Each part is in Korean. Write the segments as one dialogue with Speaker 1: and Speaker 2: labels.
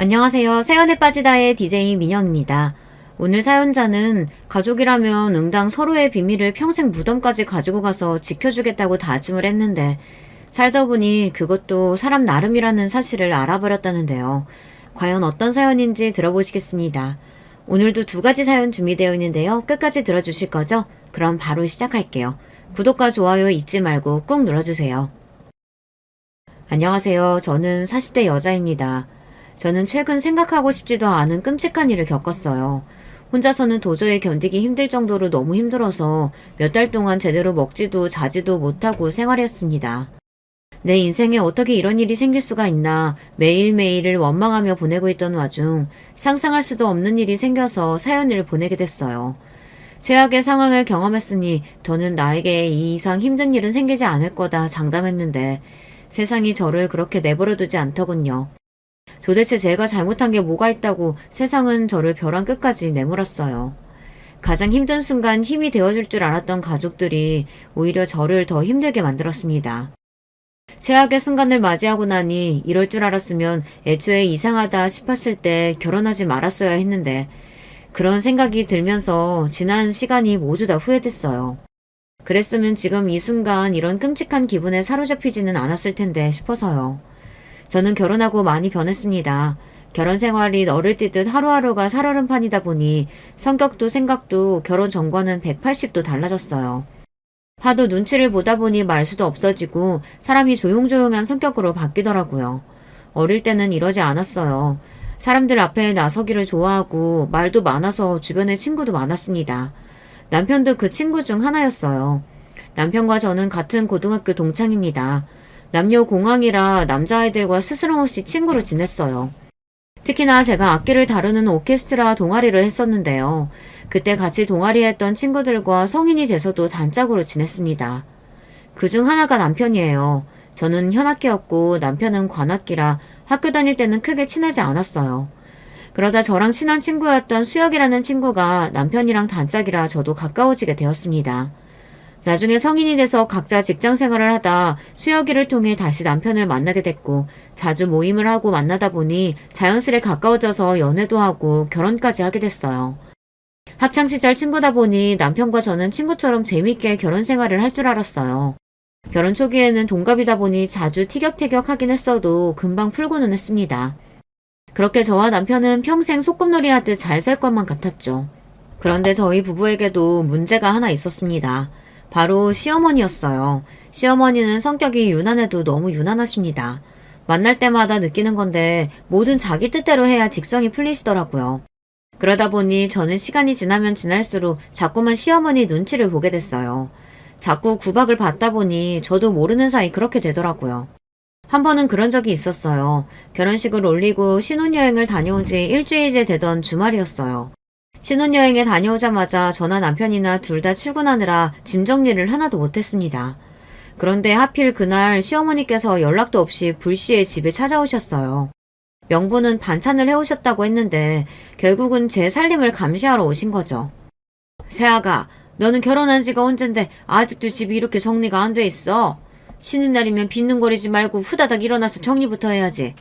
Speaker 1: 안녕하세요. 사연에 빠지다의 DJ 민영입니다. 오늘 사연자는 가족이라면 응당 서로의 비밀을 평생 무덤까지 가지고 가서 지켜주겠다고 다짐을 했는데 살다 보니 그것도 사람 나름이라는 사실을 알아버렸다는데요. 과연 어떤 사연인지 들어보시겠습니다. 오늘도 두 가지 사연 준비되어 있는데요. 끝까지 들어주실 거죠? 그럼 바로 시작할게요. 구독과 좋아요 잊지 말고 꾹 눌러주세요. 안녕하세요. 저는 40대 여자입니다. 저는 최근 생각하고 싶지도 않은 끔찍한 일을 겪었어요. 혼자서는 도저히 견디기 힘들 정도로 너무 힘들어서 몇 달 동안 제대로 먹지도 자지도 못하고 생활했습니다. 내 인생에 어떻게 이런 일이 생길 수가 있나 매일매일을 원망하며 보내고 있던 와중 상상할 수도 없는 일이 생겨서 사연을 보내게 됐어요. 최악의 상황을 경험했으니 더는 나에게 이 이상 힘든 일은 생기지 않을 거다 장담했는데 세상이 저를 그렇게 내버려두지 않더군요. 도대체 제가 잘못한 게 뭐가 있다고 세상은 저를 벼랑 끝까지 내몰았어요. 가장 힘든 순간 힘이 되어줄 줄 알았던 가족들이 오히려 저를 더 힘들게 만들었습니다. 최악의 순간을 맞이하고 나니 이럴 줄 알았으면 애초에 이상하다 싶었을 때 결혼하지 말았어야 했는데 그런 생각이 들면서 지난 시간이 모두 다 후회됐어요. 그랬으면 지금 이 순간 이런 끔찍한 기분에 사로잡히지는 않았을 텐데 싶어서요. 저는 결혼하고 많이 변했습니다. 결혼 생활이 너를 띄듯 하루하루가 살얼음판이다 보니 성격도 생각도 결혼 전과는 180도 달라졌어요. 하도 눈치를 보다 보니 말수도 없어지고 사람이 조용조용한 성격으로 바뀌더라고요. 어릴 때는 이러지 않았어요. 사람들 앞에 나서기를 좋아하고 말도 많아서 주변에 친구도 많았습니다. 남편도 그 친구 중 하나였어요. 남편과 저는 같은 고등학교 동창입니다. 남녀 공학이라 남자아이들과 스스럼없이 친구로 지냈어요. 특히나 제가 악기를 다루는 오케스트라 동아리를 했었는데요. 그때 같이 동아리했던 친구들과 성인이 돼서도 단짝으로 지냈습니다. 그중 하나가 남편이에요. 저는 현악기였고 남편은 관악기라 학교 다닐 때는 크게 친하지 않았어요. 그러다 저랑 친한 친구였던 수혁이라는 친구가 남편이랑 단짝이라 저도 가까워지게 되었습니다. 나중에 성인이 돼서 각자 직장 생활을 하다 수혁이를 통해 다시 남편을 만나게 됐고 자주 모임을 하고 만나다 보니 자연스레 가까워져서 연애도 하고 결혼까지 하게 됐어요. 학창시절 친구다 보니 남편과 저는 친구처럼 재밌게 결혼 생활을 할 줄 알았어요. 결혼 초기에는 동갑이다 보니 자주 티격태격 하긴 했어도 금방 풀고는 했습니다. 그렇게 저와 남편은 평생 소꿉놀이 하듯 잘 살 것만 같았죠. 그런데 저희 부부에게도 문제가 하나 있었습니다. 바로 시어머니였어요. 시어머니는 성격이 유난해도 너무 유난하십니다. 만날 때마다 느끼는 건데 뭐든 자기 뜻대로 해야 직성이 풀리시더라고요. 그러다 보니 저는 시간이 지나면 지날수록 자꾸만 시어머니 눈치를 보게 됐어요. 자꾸 구박을 받다 보니 저도 모르는 사이 그렇게 되더라고요. 한 번은 그런 적이 있었어요. 결혼식을 올리고 신혼여행을 다녀온 지 일주일째 되던 주말이었어요. 신혼여행에 다녀오자마자 저나 남편이나 둘 다 출근하느라 짐 정리를 하나도 못했습니다. 그런데 하필 그날 시어머니께서 연락도 없이 불시에 집에 찾아오셨어요. 명분은 반찬을 해오셨다고 했는데 결국은 제 살림을 감시하러 오신 거죠. 새아가, 너는 결혼한 지가 언젠데 아직도 집이 이렇게 정리가 안 돼 있어? 쉬는 날이면 빈둥거리지 말고 후다닥 일어나서 정리부터 해야지.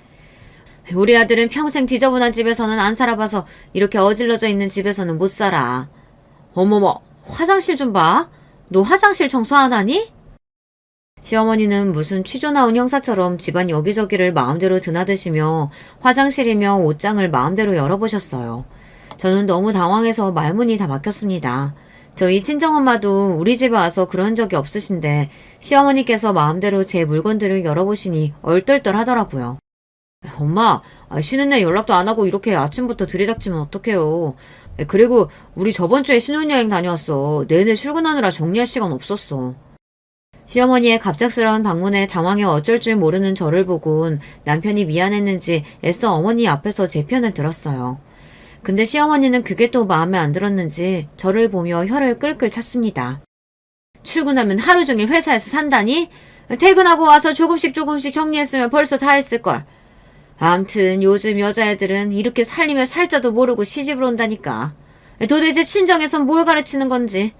Speaker 1: 우리 아들은 평생 지저분한 집에서는 안 살아봐서 이렇게 어질러져 있는 집에서는 못 살아. 어머머, 화장실 좀 봐. 너 화장실 청소 안 하니? 시어머니는 무슨 취조 나온 형사처럼 집안 여기저기를 마음대로 드나드시며 화장실이며 옷장을 마음대로 열어보셨어요. 저는 너무 당황해서 말문이 다 막혔습니다. 저희 친정엄마도 우리 집에 와서 그런 적이 없으신데 시어머니께서 마음대로 제 물건들을 열어보시니 얼떨떨 하더라고요. 엄마, 쉬는 날 연락도 안 하고 이렇게 아침부터 들이닥치면 어떡해요. 그리고 우리 저번 주에 신혼여행 다녀왔어. 내내 출근하느라 정리할 시간 없었어. 시어머니의 갑작스러운 방문에 당황해 어쩔 줄 모르는 저를 보곤 남편이 미안했는지 애써 어머니 앞에서 제 편을 들었어요. 근데 시어머니는 그게 또 마음에 안 들었는지 저를 보며 혀를 끌끌 찼습니다. 출근하면 하루 종일 회사에서 산다니? 퇴근하고 와서 조금씩 정리했으면 벌써 다 했을걸. 암튼 요즘 여자애들은 이렇게 살림에 살자도 모르고 시집을 온다니까. 도대체 친정에선 뭘 가르치는 건지.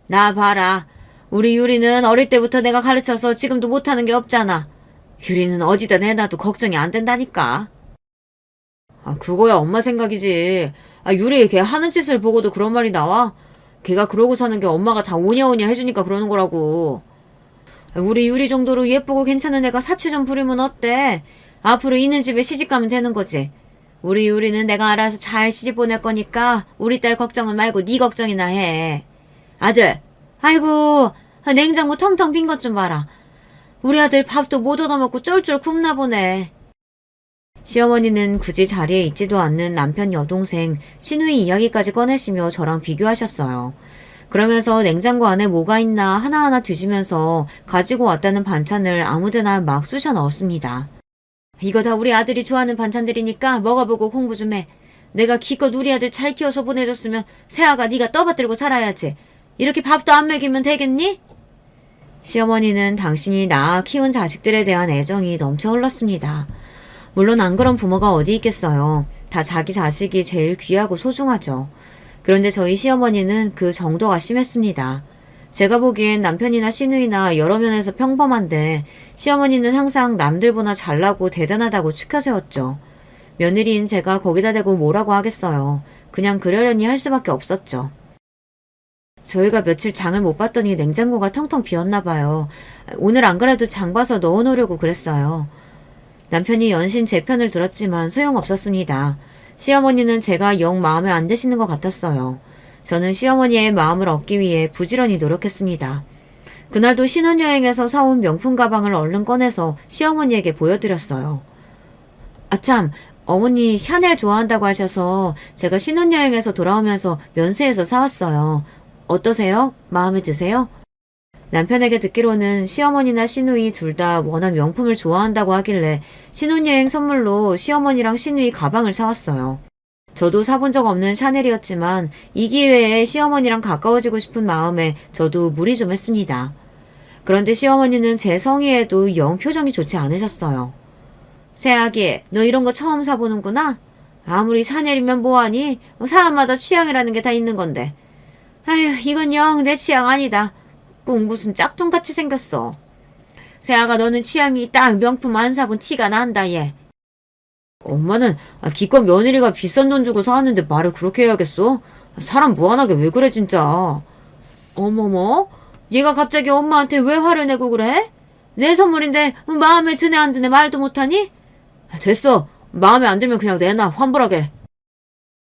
Speaker 1: 나 봐라. 우리 유리는 어릴 때부터 내가 가르쳐서 지금도 못하는 게 없잖아. 유리는 어디다 내놔도 걱정이 안 된다니까. 그거야 엄마 생각이지. 유리 걔 하는 짓을 보고도 그런 말이 나와? 걔가 그러고 사는 게 엄마가 다 오냐오냐 해주니까 그러는 거라고. 우리 유리 정도로 예쁘고 괜찮은 애가 사치 좀 부리면 어때? 앞으로 있는 집에 시집 가면 되는 거지. 우리 유리는 내가 알아서 잘 시집 보낼 거니까 우리 딸 걱정은 말고 네 걱정이나 해. 아들, 아이고 냉장고 텅텅 빈 것 좀 봐라. 우리 아들 밥도 못 얻어먹고 쫄쫄 굶나 보네. 시어머니는 굳이 자리에 있지도 않는 남편 여동생 신우이 이야기까지 꺼내시며 저랑 비교하셨어요. 그러면서 냉장고 안에 뭐가 있나 하나하나 뒤지면서 가지고 왔다는 반찬을 아무데나 막 쑤셔 넣었습니다. 이거 다 우리 아들이 좋아하는 반찬들이니까 먹어보고 공부 좀 해. 내가 기껏 우리 아들 잘 키워서 보내줬으면 새아가 네가 떠받들고 살아야지. 이렇게 밥도 안 먹이면 되겠니? 시어머니는 당신이 낳아 키운 자식들에 대한 애정이 넘쳐 흘렀습니다. 물론 안 그런 부모가 어디 있겠어요. 다 자기 자식이 제일 귀하고 소중하죠. 그런데 저희 시어머니는 그 정도가 심했습니다. 제가 보기엔 남편이나 시누이나 여러 면에서 평범한데 시어머니는 항상 남들보다 잘나고 대단하다고 추켜세웠죠. 며느리인 제가 거기다 대고 뭐라고 하겠어요. 그냥 그러려니 할 수밖에 없었죠. 저희가 며칠 장을 못 봤더니 냉장고가 텅텅 비었나 봐요. 오늘 안 그래도 장 봐서 넣어놓으려고 그랬어요. 남편이 연신 제 편을 들었지만 소용없었습니다. 시어머니는 제가 영 마음에 안 드시는 것 같았어요. 저는 시어머니의 마음을 얻기 위해 부지런히 노력했습니다. 그날도 신혼여행에서 사온 명품 가방을 얼른 꺼내서 시어머니에게 보여드렸어요. 아참, 어머니 샤넬 좋아한다고 하셔서 제가 신혼여행에서 돌아오면서 면세에서 사왔어요. 어떠세요? 마음에 드세요? 남편에게 듣기로는 시어머니나 시누이 둘 다 워낙 명품을 좋아한다고 하길래 신혼여행 선물로 시어머니랑 시누이 가방을 사왔어요. 저도 사본 적 없는 샤넬이었지만 이 기회에 시어머니랑 가까워지고 싶은 마음에 저도 무리 좀 했습니다. 그런데 시어머니는 제 성의에도 영 표정이 좋지 않으셨어요. 새아기, 너 이런 거 처음 사보는구나? 아무리 샤넬이면 뭐하니? 사람마다 취향이라는 게 다 있는 건데. 아휴, 이건 영 내 취향 아니다. 꼭 무슨 짝퉁같이 생겼어. 새아가 너는 취향이 딱 명품 안 사본 티가 난다 얘. 엄마는 기껏 며느리가 비싼 돈 주고 사왔는데 말을 그렇게 해야겠어? 사람 무한하게 왜 그래 진짜. 어머머? 얘가 갑자기 엄마한테 왜 화를 내고 그래? 내 선물인데 마음에 드네 안 드네 말도 못하니? 됐어. 마음에 안 들면 그냥 내놔 환불하게.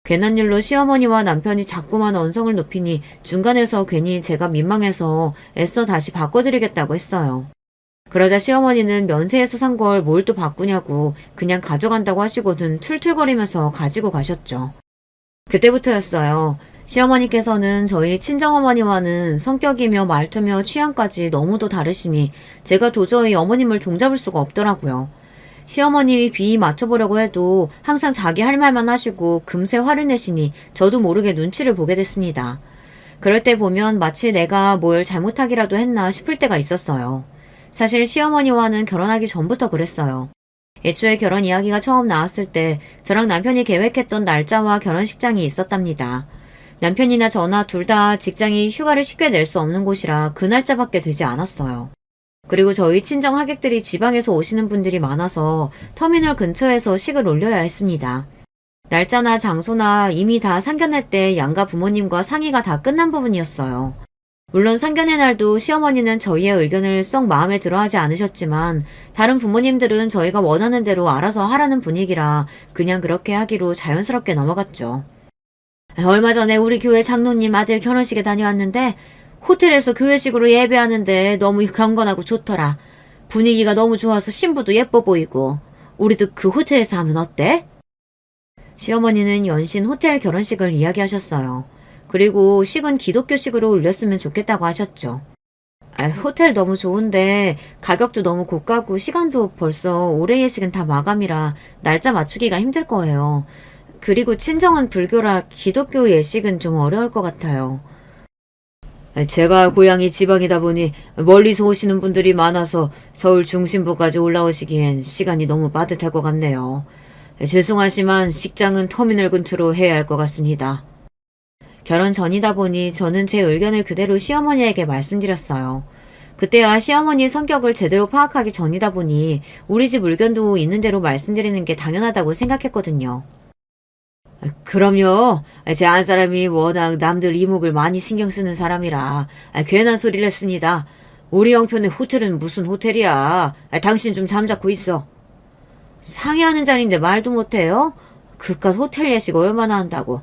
Speaker 1: 괜한 일로 시어머니와 남편이 자꾸만 언성을 높이니 중간에서 괜히 제가 민망해서 애써 다시 바꿔드리겠다고 했어요. 그러자 시어머니는 면세에서 산 걸 뭘 또 바꾸냐고 그냥 가져간다고 하시고는 툴툴거리면서 가지고 가셨죠. 그때부터였어요. 시어머니께서는 저희 친정어머니와는 성격이며 말투며 취향까지 너무도 다르시니 제가 도저히 어머님을 종잡을 수가 없더라고요. 시어머니 비위 맞춰보려고 해도 항상 자기 할 말만 하시고 금세 화를 내시니 저도 모르게 눈치를 보게 됐습니다. 그럴 때 보면 마치 내가 뭘 잘못하기라도 했나 싶을 때가 있었어요. 사실 시어머니와는 결혼하기 전부터 그랬어요. 애초에 결혼 이야기가 처음 나왔을 때 저랑 남편이 계획했던 날짜와 결혼식장이 있었답니다. 남편이나 저나 둘 다 직장이 휴가를 쉽게 낼 수 없는 곳이라 그 날짜밖에 되지 않았어요. 그리고 저희 친정 하객들이 지방에서 오시는 분들이 많아서 터미널 근처에서 식을 올려야 했습니다. 날짜나 장소나 이미 다 상견례 때 양가 부모님과 상의가 다 끝난 부분이었어요. 물론 상견례 날도 시어머니는 저희의 의견을 썩 마음에 들어하지 않으셨지만 다른 부모님들은 저희가 원하는 대로 알아서 하라는 분위기라 그냥 그렇게 하기로 자연스럽게 넘어갔죠. 얼마 전에 우리 교회 장로님 아들 결혼식에 다녀왔는데 호텔에서 교회식으로 예배하는데 너무 경건하고 좋더라. 분위기가 너무 좋아서 신부도 예뻐 보이고. 우리도 그 호텔에서 하면 어때? 시어머니는 연신 호텔 결혼식을 이야기하셨어요. 그리고 식은 기독교식으로 올렸으면 좋겠다고 하셨죠. 호텔 너무 좋은데 가격도 너무 고가고 시간도 벌써 올해 예식은 다 마감이라 날짜 맞추기가 힘들 거예요. 그리고 친정은 불교라 기독교 예식은 좀 어려울 것 같아요. 제가 고향이 지방이다 보니 멀리서 오시는 분들이 많아서 서울 중심부까지 올라오시기엔 시간이 너무 빠듯할 것 같네요. 죄송하지만 식장은 터미널 근처로 해야 할 것 같습니다. 결혼 전이다 보니 저는 제 의견을 그대로 시어머니에게 말씀드렸어요. 그때야 시어머니 성격을 제대로 파악하기 전이다 보니 우리 집 의견도 있는 대로 말씀드리는 게 당연하다고 생각했거든요. 그럼요. 제 안사람이 워낙 남들 이목을 많이 신경 쓰는 사람이라 괜한 소리를 했습니다. 우리 형편의 호텔은 무슨 호텔이야. 당신 좀 잠자코 있어. 상의하는 자리인데 말도 못해요? 그깟 호텔 예식 얼마나 한다고.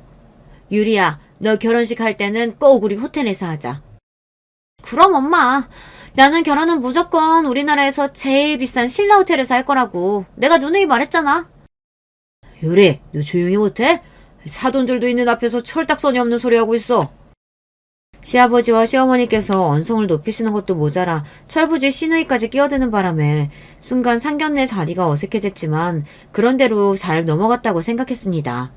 Speaker 1: 유리야, 너 결혼식 할 때는 꼭 우리 호텔에서 하자. 그럼 엄마, 나는 결혼은 무조건 우리나라에서 제일 비싼 신라 호텔에서 할 거라고. 내가 누누이 말했잖아. 유리, 너 조용히 못해? 사돈들도 있는 앞에서 철딱서니 없는 소리 하고 있어. 시아버지와 시어머니께서 언성을 높이시는 것도 모자라 철부지 시누이까지 끼어드는 바람에 순간 상견례 자리가 어색해졌지만 그런대로 잘 넘어갔다고 생각했습니다.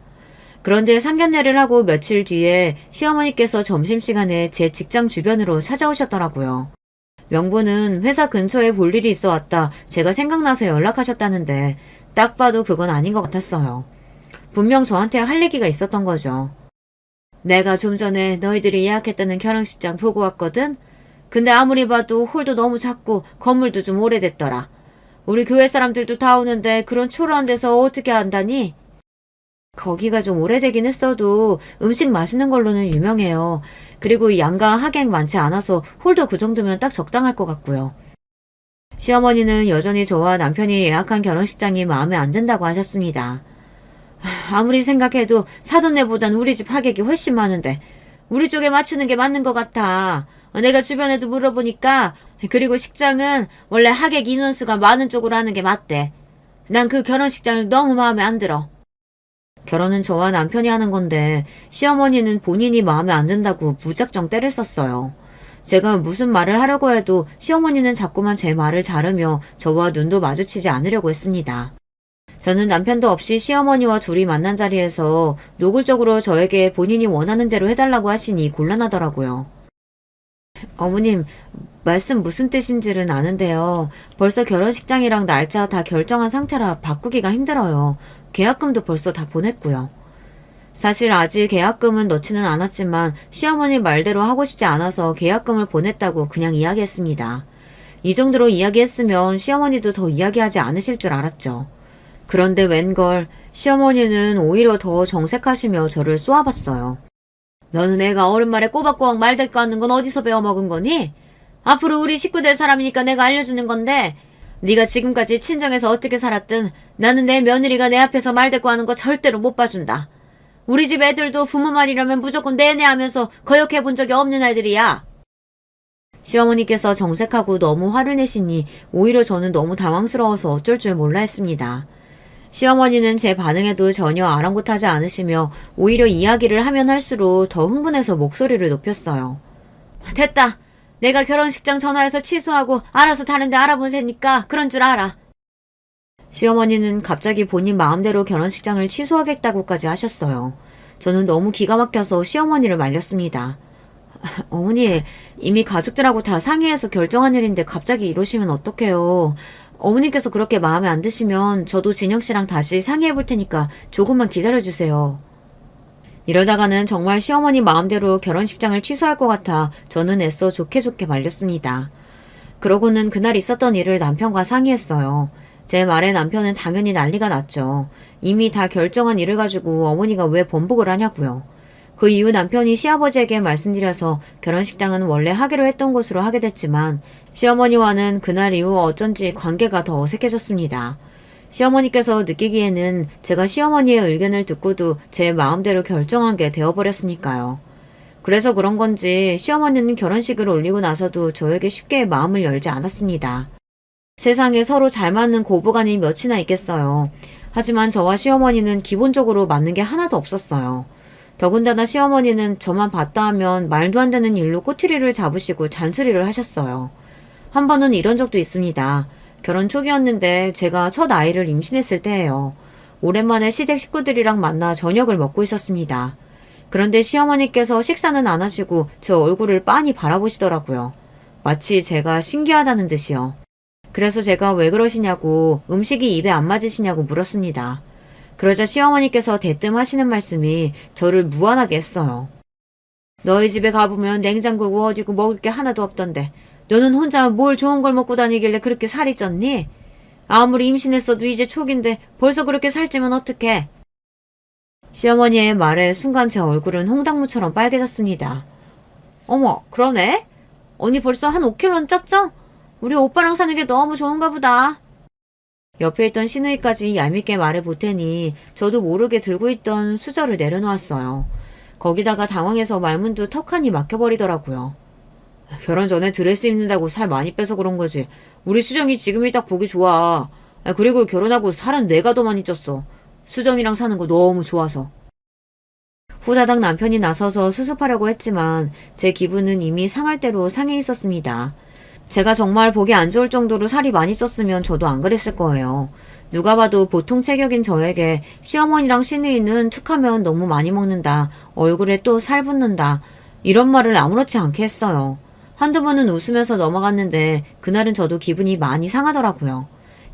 Speaker 1: 그런데 상견례를 하고 며칠 뒤에 시어머니께서 점심시간에 제 직장 주변으로 찾아오셨더라고요. 명분은 회사 근처에 볼 일이 있어 왔다 제가 생각나서 연락하셨다는데 딱 봐도 그건 아닌 것 같았어요. 분명 저한테 할 얘기가 있었던 거죠. 내가 좀 전에 너희들이 예약했다는 결혼식장 보고 왔거든? 근데 아무리 봐도 홀도 너무 작고 건물도 좀 오래됐더라. 우리 교회 사람들도 다 오는데 그런 초라한 데서 어떻게 한다니? 거기가 좀 오래되긴 했어도 음식 맛있는 걸로는 유명해요. 그리고 양가 하객 많지 않아서 홀도 그 정도면 딱 적당할 것 같고요. 시어머니는 여전히 저와 남편이 예약한 결혼식장이 마음에 안 든다고 하셨습니다. 아무리 생각해도 사돈네보단 우리 집 하객이 훨씬 많은데 우리 쪽에 맞추는 게 맞는 것 같아. 내가 주변에도 물어보니까 그리고 식장은 원래 하객 인원수가 많은 쪽으로 하는 게 맞대. 난 그 결혼식장을 너무 마음에 안 들어. 결혼은 저와 남편이 하는 건데 시어머니는 본인이 마음에 안 든다고 무작정 때를 썼어요. 제가 무슨 말을 하려고 해도 시어머니는 자꾸만 제 말을 자르며 저와 눈도 마주치지 않으려고 했습니다. 저는 남편도 없이 시어머니와 둘이 만난 자리에서 노골적으로 저에게 본인이 원하는 대로 해달라고 하시니 곤란하더라고요. 어머님, 말씀 무슨 뜻인지는 아는데요. 벌써 결혼식장이랑 날짜 다 결정한 상태라 바꾸기가 힘들어요. 계약금도 벌써 다 보냈고요. 사실 아직 계약금은 넣지는 않았지만 시어머니 말대로 하고 싶지 않아서 계약금을 보냈다고 그냥 이야기했습니다. 이 정도로 이야기했으면 시어머니도 더 이야기하지 않으실 줄 알았죠. 그런데 웬걸 시어머니는 오히려 더 정색하시며 저를 쏘아봤어요. 너는 애가 어른 말에 꼬박꼬박 말대꾸 하는 건 어디서 배워먹은 거니? 앞으로 우리 식구 될 사람이니까 내가 알려주는 건데 네가 지금까지 친정에서 어떻게 살았든 나는 내 며느리가 내 앞에서 말대꾸 하는 거 절대로 못 봐준다. 우리 집 애들도 부모 말이라면 무조건 내내 하면서 거역해 본 적이 없는 애들이야. 시어머니께서 정색하고 너무 화를 내시니 오히려 저는 너무 당황스러워서 어쩔 줄 몰라 했습니다. 시어머니는 제 반응에도 전혀 아랑곳하지 않으시며 오히려 이야기를 하면 할수록 더 흥분해서 목소리를 높였어요. 됐다. 내가 결혼식장 전화해서 취소하고 알아서 다른 데 알아볼 테니까 그런 줄 알아. 시어머니는 갑자기 본인 마음대로 결혼식장을 취소하겠다고까지 하셨어요. 저는 너무 기가 막혀서 시어머니를 말렸습니다. 어머니, 이미 가족들하고 다 상의해서 결정한 일인데 갑자기 이러시면 어떡해요. 어머님께서 그렇게 마음에 안 드시면 저도 진영씨랑 다시 상의해 볼 테니까 조금만 기다려주세요. 이러다가는 정말 시어머니 마음대로 결혼식장을 취소할 것 같아 저는 애써 좋게 말렸습니다. 그러고는 그날 있었던 일을 남편과 상의했어요. 제 말에 남편은 당연히 난리가 났죠. 이미 다 결정한 일을 가지고 어머니가 왜 번복을 하냐고요. 그 이후 남편이 시아버지에게 말씀드려서 결혼식장은 원래 하기로 했던 곳으로 하게 됐지만 시어머니와는 그날 이후 어쩐지 관계가 더 어색해졌습니다. 시어머니께서 느끼기에는 제가 시어머니의 의견을 듣고도 제 마음대로 결정한 게 되어버렸으니까요. 그래서 그런 건지 시어머니는 결혼식을 올리고 나서도 저에게 쉽게 마음을 열지 않았습니다. 세상에 서로 잘 맞는 고부간이 몇이나 있겠어요. 하지만 저와 시어머니는 기본적으로 맞는 게 하나도 없었어요. 더군다나 시어머니는 저만 봤다 하면 말도 안 되는 일로 꼬투리를 잡으시고 잔소리를 하셨어요. 한 번은 이런 적도 있습니다. 결혼 초기였는데 제가 첫 아이를 임신했을 때예요. 오랜만에 시댁 식구들이랑 만나 저녁을 먹고 있었습니다. 그런데 시어머니께서 식사는 안 하시고 저 얼굴을 빤히 바라보시더라고요. 마치 제가 신기하다는 듯이요. 그래서 제가 왜 그러시냐고 음식이 입에 안 맞으시냐고 물었습니다. 그러자 시어머니께서 대뜸 하시는 말씀이 저를 무안하게 했어요. 너희 집에 가보면 냉장고 구워지고 먹을 게 하나도 없던데 너는 혼자 뭘 좋은 걸 먹고 다니길래 그렇게 살이 쪘니? 아무리 임신했어도 이제 초기인데 벌써 그렇게 살찌면 어떡해? 시어머니의 말에 순간 제 얼굴은 홍당무처럼 빨개졌습니다. 어머, 그러네? 언니 벌써 한 5kg는 쪘죠? 우리 오빠랑 사는 게 너무 좋은가 보다. 옆에 있던 시누이까지 얄밉게 말해 보태니 저도 모르게 들고 있던 수저를 내려놓았어요. 거기다가 당황해서 말문도 턱하니 막혀버리더라고요. 결혼 전에 드레스 입는다고 살 많이 빼서 그런 거지. 우리 수정이 지금이 딱 보기 좋아. 그리고 결혼하고 살은 내가 더 많이 쪘어. 수정이랑 사는 거 너무 좋아서. 후다닥 남편이 나서서 수습하려고 했지만 제 기분은 이미 상할 대로 상해 있었습니다. 제가 정말 보기 안 좋을 정도로 살이 많이 쪘으면 저도 안 그랬을 거예요. 누가 봐도 보통 체격인 저에게 시어머니랑 시누이는 툭하면 너무 많이 먹는다. 얼굴에 또 살 붙는다. 이런 말을 아무렇지 않게 했어요. 한두 번은 웃으면서 넘어갔는데 그날은 저도 기분이 많이 상하더라고요.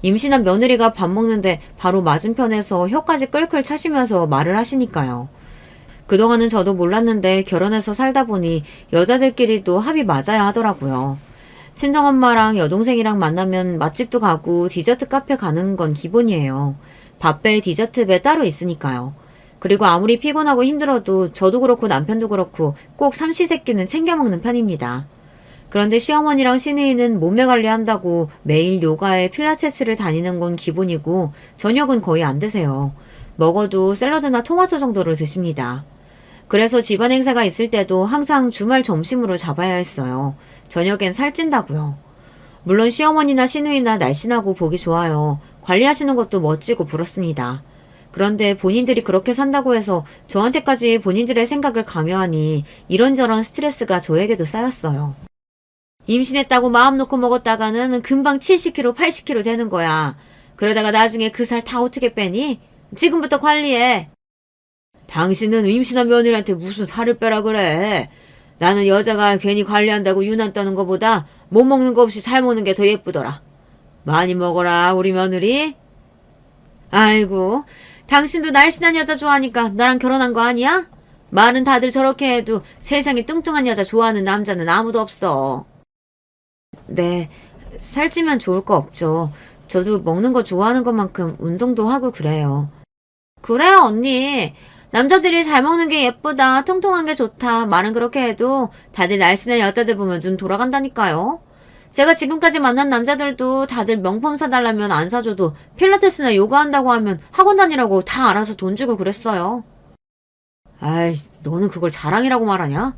Speaker 1: 임신한 며느리가 밥 먹는데 바로 맞은편에서 혀까지 끌끌 차시면서 말을 하시니까요. 그동안은 저도 몰랐는데 결혼해서 살다 보니 여자들끼리도 합이 맞아야 하더라고요. 친정엄마랑 여동생이랑 만나면 맛집도 가고 디저트 카페 가는 건 기본이에요. 밥배, 디저트배 따로 있으니까요. 그리고 아무리 피곤하고 힘들어도 저도 그렇고 남편도 그렇고 꼭 삼시세끼는 챙겨 먹는 편입니다. 그런데 시어머니랑 시누이는 몸매 관리한다고 매일 요가에 필라테스를 다니는 건 기본이고 저녁은 거의 안 드세요. 먹어도 샐러드나 토마토 정도를 드십니다. 그래서 집안 행사가 있을 때도 항상 주말 점심으로 잡아야 했어요. 저녁엔 살찐다고요. 물론 시어머니나 시누이나 날씬하고 보기 좋아요. 관리하시는 것도 멋지고 부럽습니다. 그런데 본인들이 그렇게 산다고 해서 저한테까지 본인들의 생각을 강요하니 이런저런 스트레스가 저에게도 쌓였어요. 임신했다고 마음 놓고 먹었다가는 금방 70kg, 80kg 되는 거야. 그러다가 나중에 그 살 다 어떻게 빼니? 지금부터 관리해. 당신은 임신한 며느리한테 무슨 살을 빼라 그래. 나는 여자가 괜히 관리한다고 유난 떠는 것보다 못 먹는 거 없이 잘 먹는 게 더 예쁘더라. 많이 먹어라 우리 며느리. 아이고, 당신도 날씬한 여자 좋아하니까 나랑 결혼한 거 아니야? 말은 다들 저렇게 해도 세상에 뚱뚱한 여자 좋아하는 남자는 아무도 없어. 네, 살찌면 좋을 거 없죠. 저도 먹는 거 좋아하는 것만큼 운동도 하고 그래요. 그래요, 언니. 남자들이 잘 먹는 게 예쁘다, 통통한 게 좋다, 말은 그렇게 해도 다들 날씬한 여자들 보면 눈 돌아간다니까요. 제가 지금까지 만난 남자들도 다들 명품 사달라면 안 사줘도 필라테스나 요가 한다고 하면 학원 다니라고 다 알아서 돈 주고 그랬어요. 아이, 너는 그걸 자랑이라고 말하냐?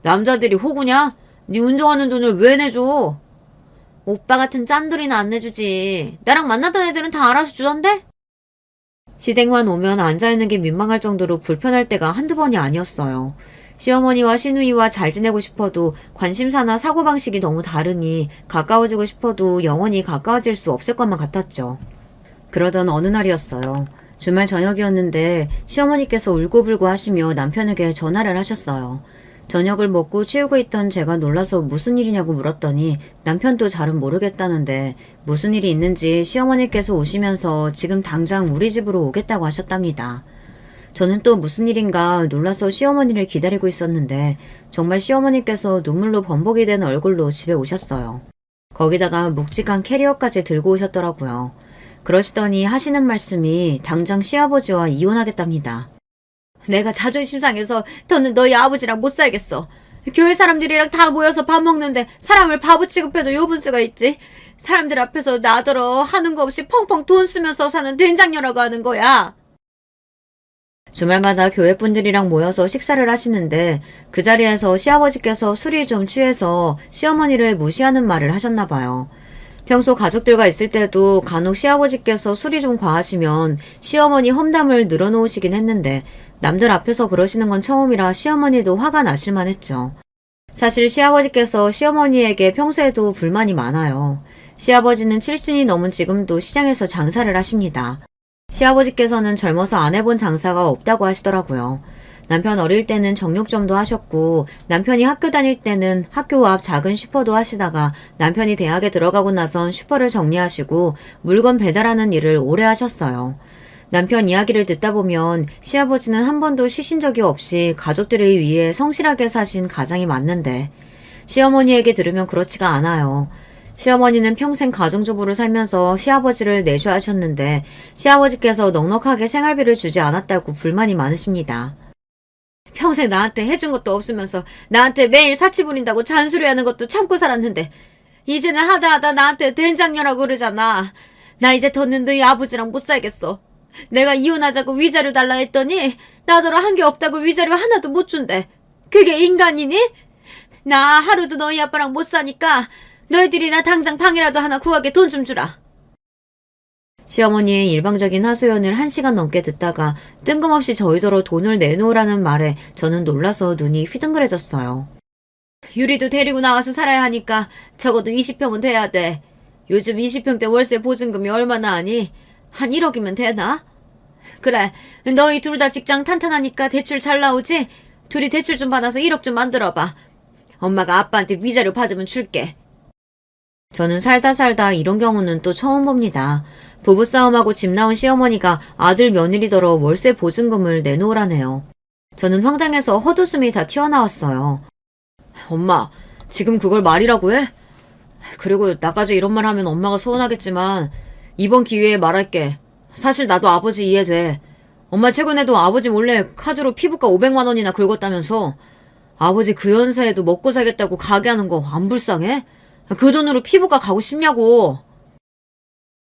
Speaker 1: 남자들이 호구냐? 네 운동하는 돈을 왜 내줘? 오빠 같은 짠돌이는 안 내주지. 나랑 만났던 애들은 다 알아서 주던데? 시댁만 오면 앉아있는 게 민망할 정도로 불편할 때가 한두 번이 아니었어요. 시어머니와 시누이와 잘 지내고 싶어도 관심사나 사고방식이 너무 다르니 가까워지고 싶어도 영원히 가까워질 수 없을 것만 같았죠. 그러던 어느 날이었어요. 주말 저녁이었는데 시어머니께서 울고불고 하시며 남편에게 전화를 하셨어요. 저녁을 먹고 치우고 있던 제가 놀라서 무슨 일이냐고 물었더니 남편도 잘은 모르겠다는데 무슨 일이 있는지 시어머니께서 우시면서 지금 당장 우리 집으로 오겠다고 하셨답니다. 저는 또 무슨 일인가 놀라서 시어머니를 기다리고 있었는데 정말 시어머니께서 눈물로 범벅이 된 얼굴로 집에 오셨어요. 거기다가 묵직한 캐리어까지 들고 오셨더라고요. 그러시더니 하시는 말씀이 당장 시아버지와 이혼하겠답니다. 내가 자존심 상해서 더는 너희 아버지랑 못 살겠어. 교회 사람들이랑 다 모여서 밥 먹는데 사람을 바보 취급해도 요분수가 있지. 사람들 앞에서 나더러 하는 거 없이 펑펑 돈 쓰면서 사는 된장녀라고 하는 거야. 주말마다 교회분들이랑 모여서 식사를 하시는데 그 자리에서 시아버지께서 술이 좀 취해서 시어머니를 무시하는 말을 하셨나 봐요. 평소 가족들과 있을 때도 간혹 시아버지께서 술이 좀 과하시면 시어머니 험담을 늘어놓으시긴 했는데 남들 앞에서 그러시는 건 처음이라 시어머니도 화가 나실만 했죠. 사실 시아버지께서 시어머니에게 평소에도 불만이 많아요. 시아버지는 70이 넘은 지금도 시장에서 장사를 하십니다. 시아버지께서는 젊어서 안 해본 장사가 없다고 하시더라고요. 남편 어릴 때는 정육점도 하셨고 남편이 학교 다닐 때는 학교 앞 작은 슈퍼도 하시다가 남편이 대학에 들어가고 나선 슈퍼를 정리하시고 물건 배달하는 일을 오래 하셨어요. 남편 이야기를 듣다 보면 시아버지는 한 번도 쉬신 적이 없이 가족들을 위해 성실하게 사신 가장이 맞는데 시어머니에게 들으면 그렇지가 않아요. 시어머니는 평생 가정주부로 살면서 시아버지를 내조하셨는데 시아버지께서 넉넉하게 생활비를 주지 않았다고 불만이 많으십니다. 평생 나한테 해준 것도 없으면서 나한테 매일 사치 부린다고 잔소리하는 것도 참고 살았는데 이제는 하다 나한테 된장녀라고 그러잖아. 나 이제 더는 너희 아버지랑 못 살겠어. 내가 이혼하자고 위자료 달라 했더니 나더러 한 게 없다고 위자료 하나도 못 준대. 그게 인간이니? 나 하루도 너희 아빠랑 못 사니까 너희들이 나 당장 방이라도 하나 구하게 돈 좀 주라. 시어머니의 일방적인 하소연을 1시간 넘게 듣다가 뜬금없이 저희더러 돈을 내놓으라는 말에 저는 놀라서 눈이 휘둥그레졌어요. 유리도 데리고 나와서 살아야 하니까 적어도 20평은 돼야 돼. 요즘 20평대 월세 보증금이 얼마나 하니? 한 1억이면 되나? 그래, 너희 둘 다 직장 탄탄하니까 대출 잘 나오지? 둘이 대출 좀 받아서 1억 좀 만들어봐. 엄마가 아빠한테 위자료 받으면 줄게. 저는 살다 이런 경우는 또 처음 봅니다. 부부싸움하고 집 나온 시어머니가 아들 며느리더러 월세 보증금을 내놓으라네요. 저는 황당해서 헛웃음이 다 튀어나왔어요. 엄마, 지금 그걸 말이라고 해? 그리고 나까지 이런 말 하면 엄마가 서운하겠지만 이번 기회에 말할게. 사실 나도 아버지 이해돼. 엄마 최근에도 아버지 몰래 카드로 피부과 500만 원이나 긁었다면서 아버지 그 연세에도 먹고 살겠다고 가게 하는 거 안 불쌍해? 그 돈으로 피부과 가고 싶냐고.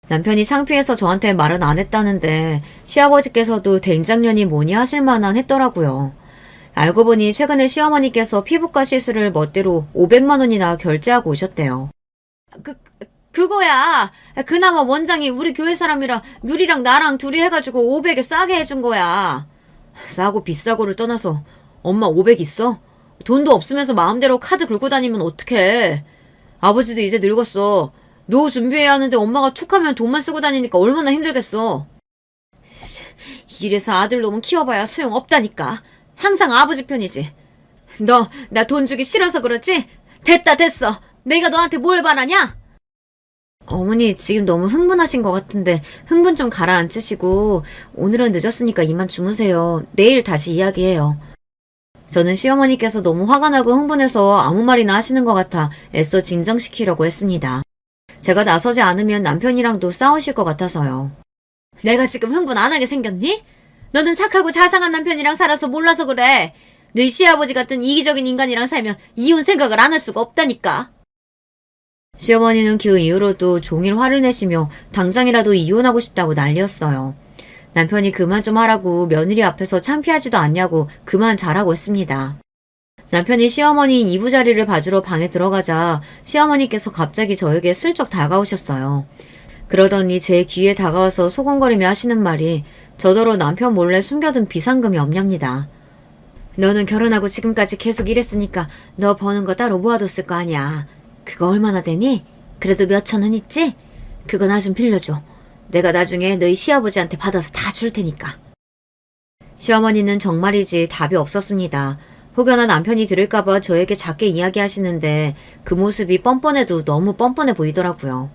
Speaker 1: 남편이 창피해서 저한테 말은 안 했다는데 시아버지께서도 된장년이 뭐니 하실 만한 했더라고요. 알고 보니 최근에 시어머니께서 피부과 시술을 멋대로 500만 원이나 결제하고 오셨대요. 그거야. 그나마 원장이 우리 교회 사람이라 유리랑 나랑 둘이 해가지고 500에 싸게 해준 거야. 싸고 비싸고를 떠나서 엄마 500 있어? 돈도 없으면서 마음대로 카드 긁고 다니면 어떡해. 아버지도 이제 늙었어. 노후 준비해야 하는데 엄마가 툭하면 돈만 쓰고 다니니까 얼마나 힘들겠어. 이래서 아들 놈은 키워봐야 소용없다니까. 항상 아버지 편이지. 너 나 돈 주기 싫어서 그렇지? 됐어. 내가 너한테 뭘 바라냐? 어머니 지금 너무 흥분하신 것 같은데 흥분 좀 가라앉히시고 오늘은 늦었으니까 이만 주무세요. 내일 다시 이야기해요. 저는 시어머니께서 너무 화가 나고 흥분해서 아무 말이나 하시는 것 같아 애써 진정시키려고 했습니다. 제가 나서지 않으면 남편이랑도 싸우실 것 같아서요. 내가 지금 흥분 안 하게 생겼니? 너는 착하고 자상한 남편이랑 살아서 몰라서 그래. 너희 시아버지 같은 이기적인 인간이랑 살면 이혼 생각을 안 할 수가 없다니까. 시어머니는 그 이후로도 종일 화를 내시며 당장이라도 이혼하고 싶다고 난리였어요. 남편이 그만 좀 하라고 며느리 앞에서 창피하지도 않냐고 그만 잘하고 했습니다. 남편이 시어머니 이부자리를 봐주러 방에 들어가자 시어머니께서 갑자기 저에게 슬쩍 다가오셨어요. 그러더니 제 귀에 다가와서 소곤거리며 하시는 말이 저더러 남편 몰래 숨겨둔 비상금이 없냐입니다. 너는 결혼하고 지금까지 계속 일했으니까 너 버는 거 따로 모아뒀을 거 아니야. 그거 얼마나 되니? 그래도 몇 천 원 있지? 그거 나 좀 빌려줘. 내가 나중에 너희 시아버지한테 받아서 다 줄 테니까. 시어머니는 정말이지 답이 없었습니다. 혹여나 남편이 들을까봐 저에게 작게 이야기하시는데 그 모습이 뻔뻔해도 너무 뻔뻔해 보이더라고요.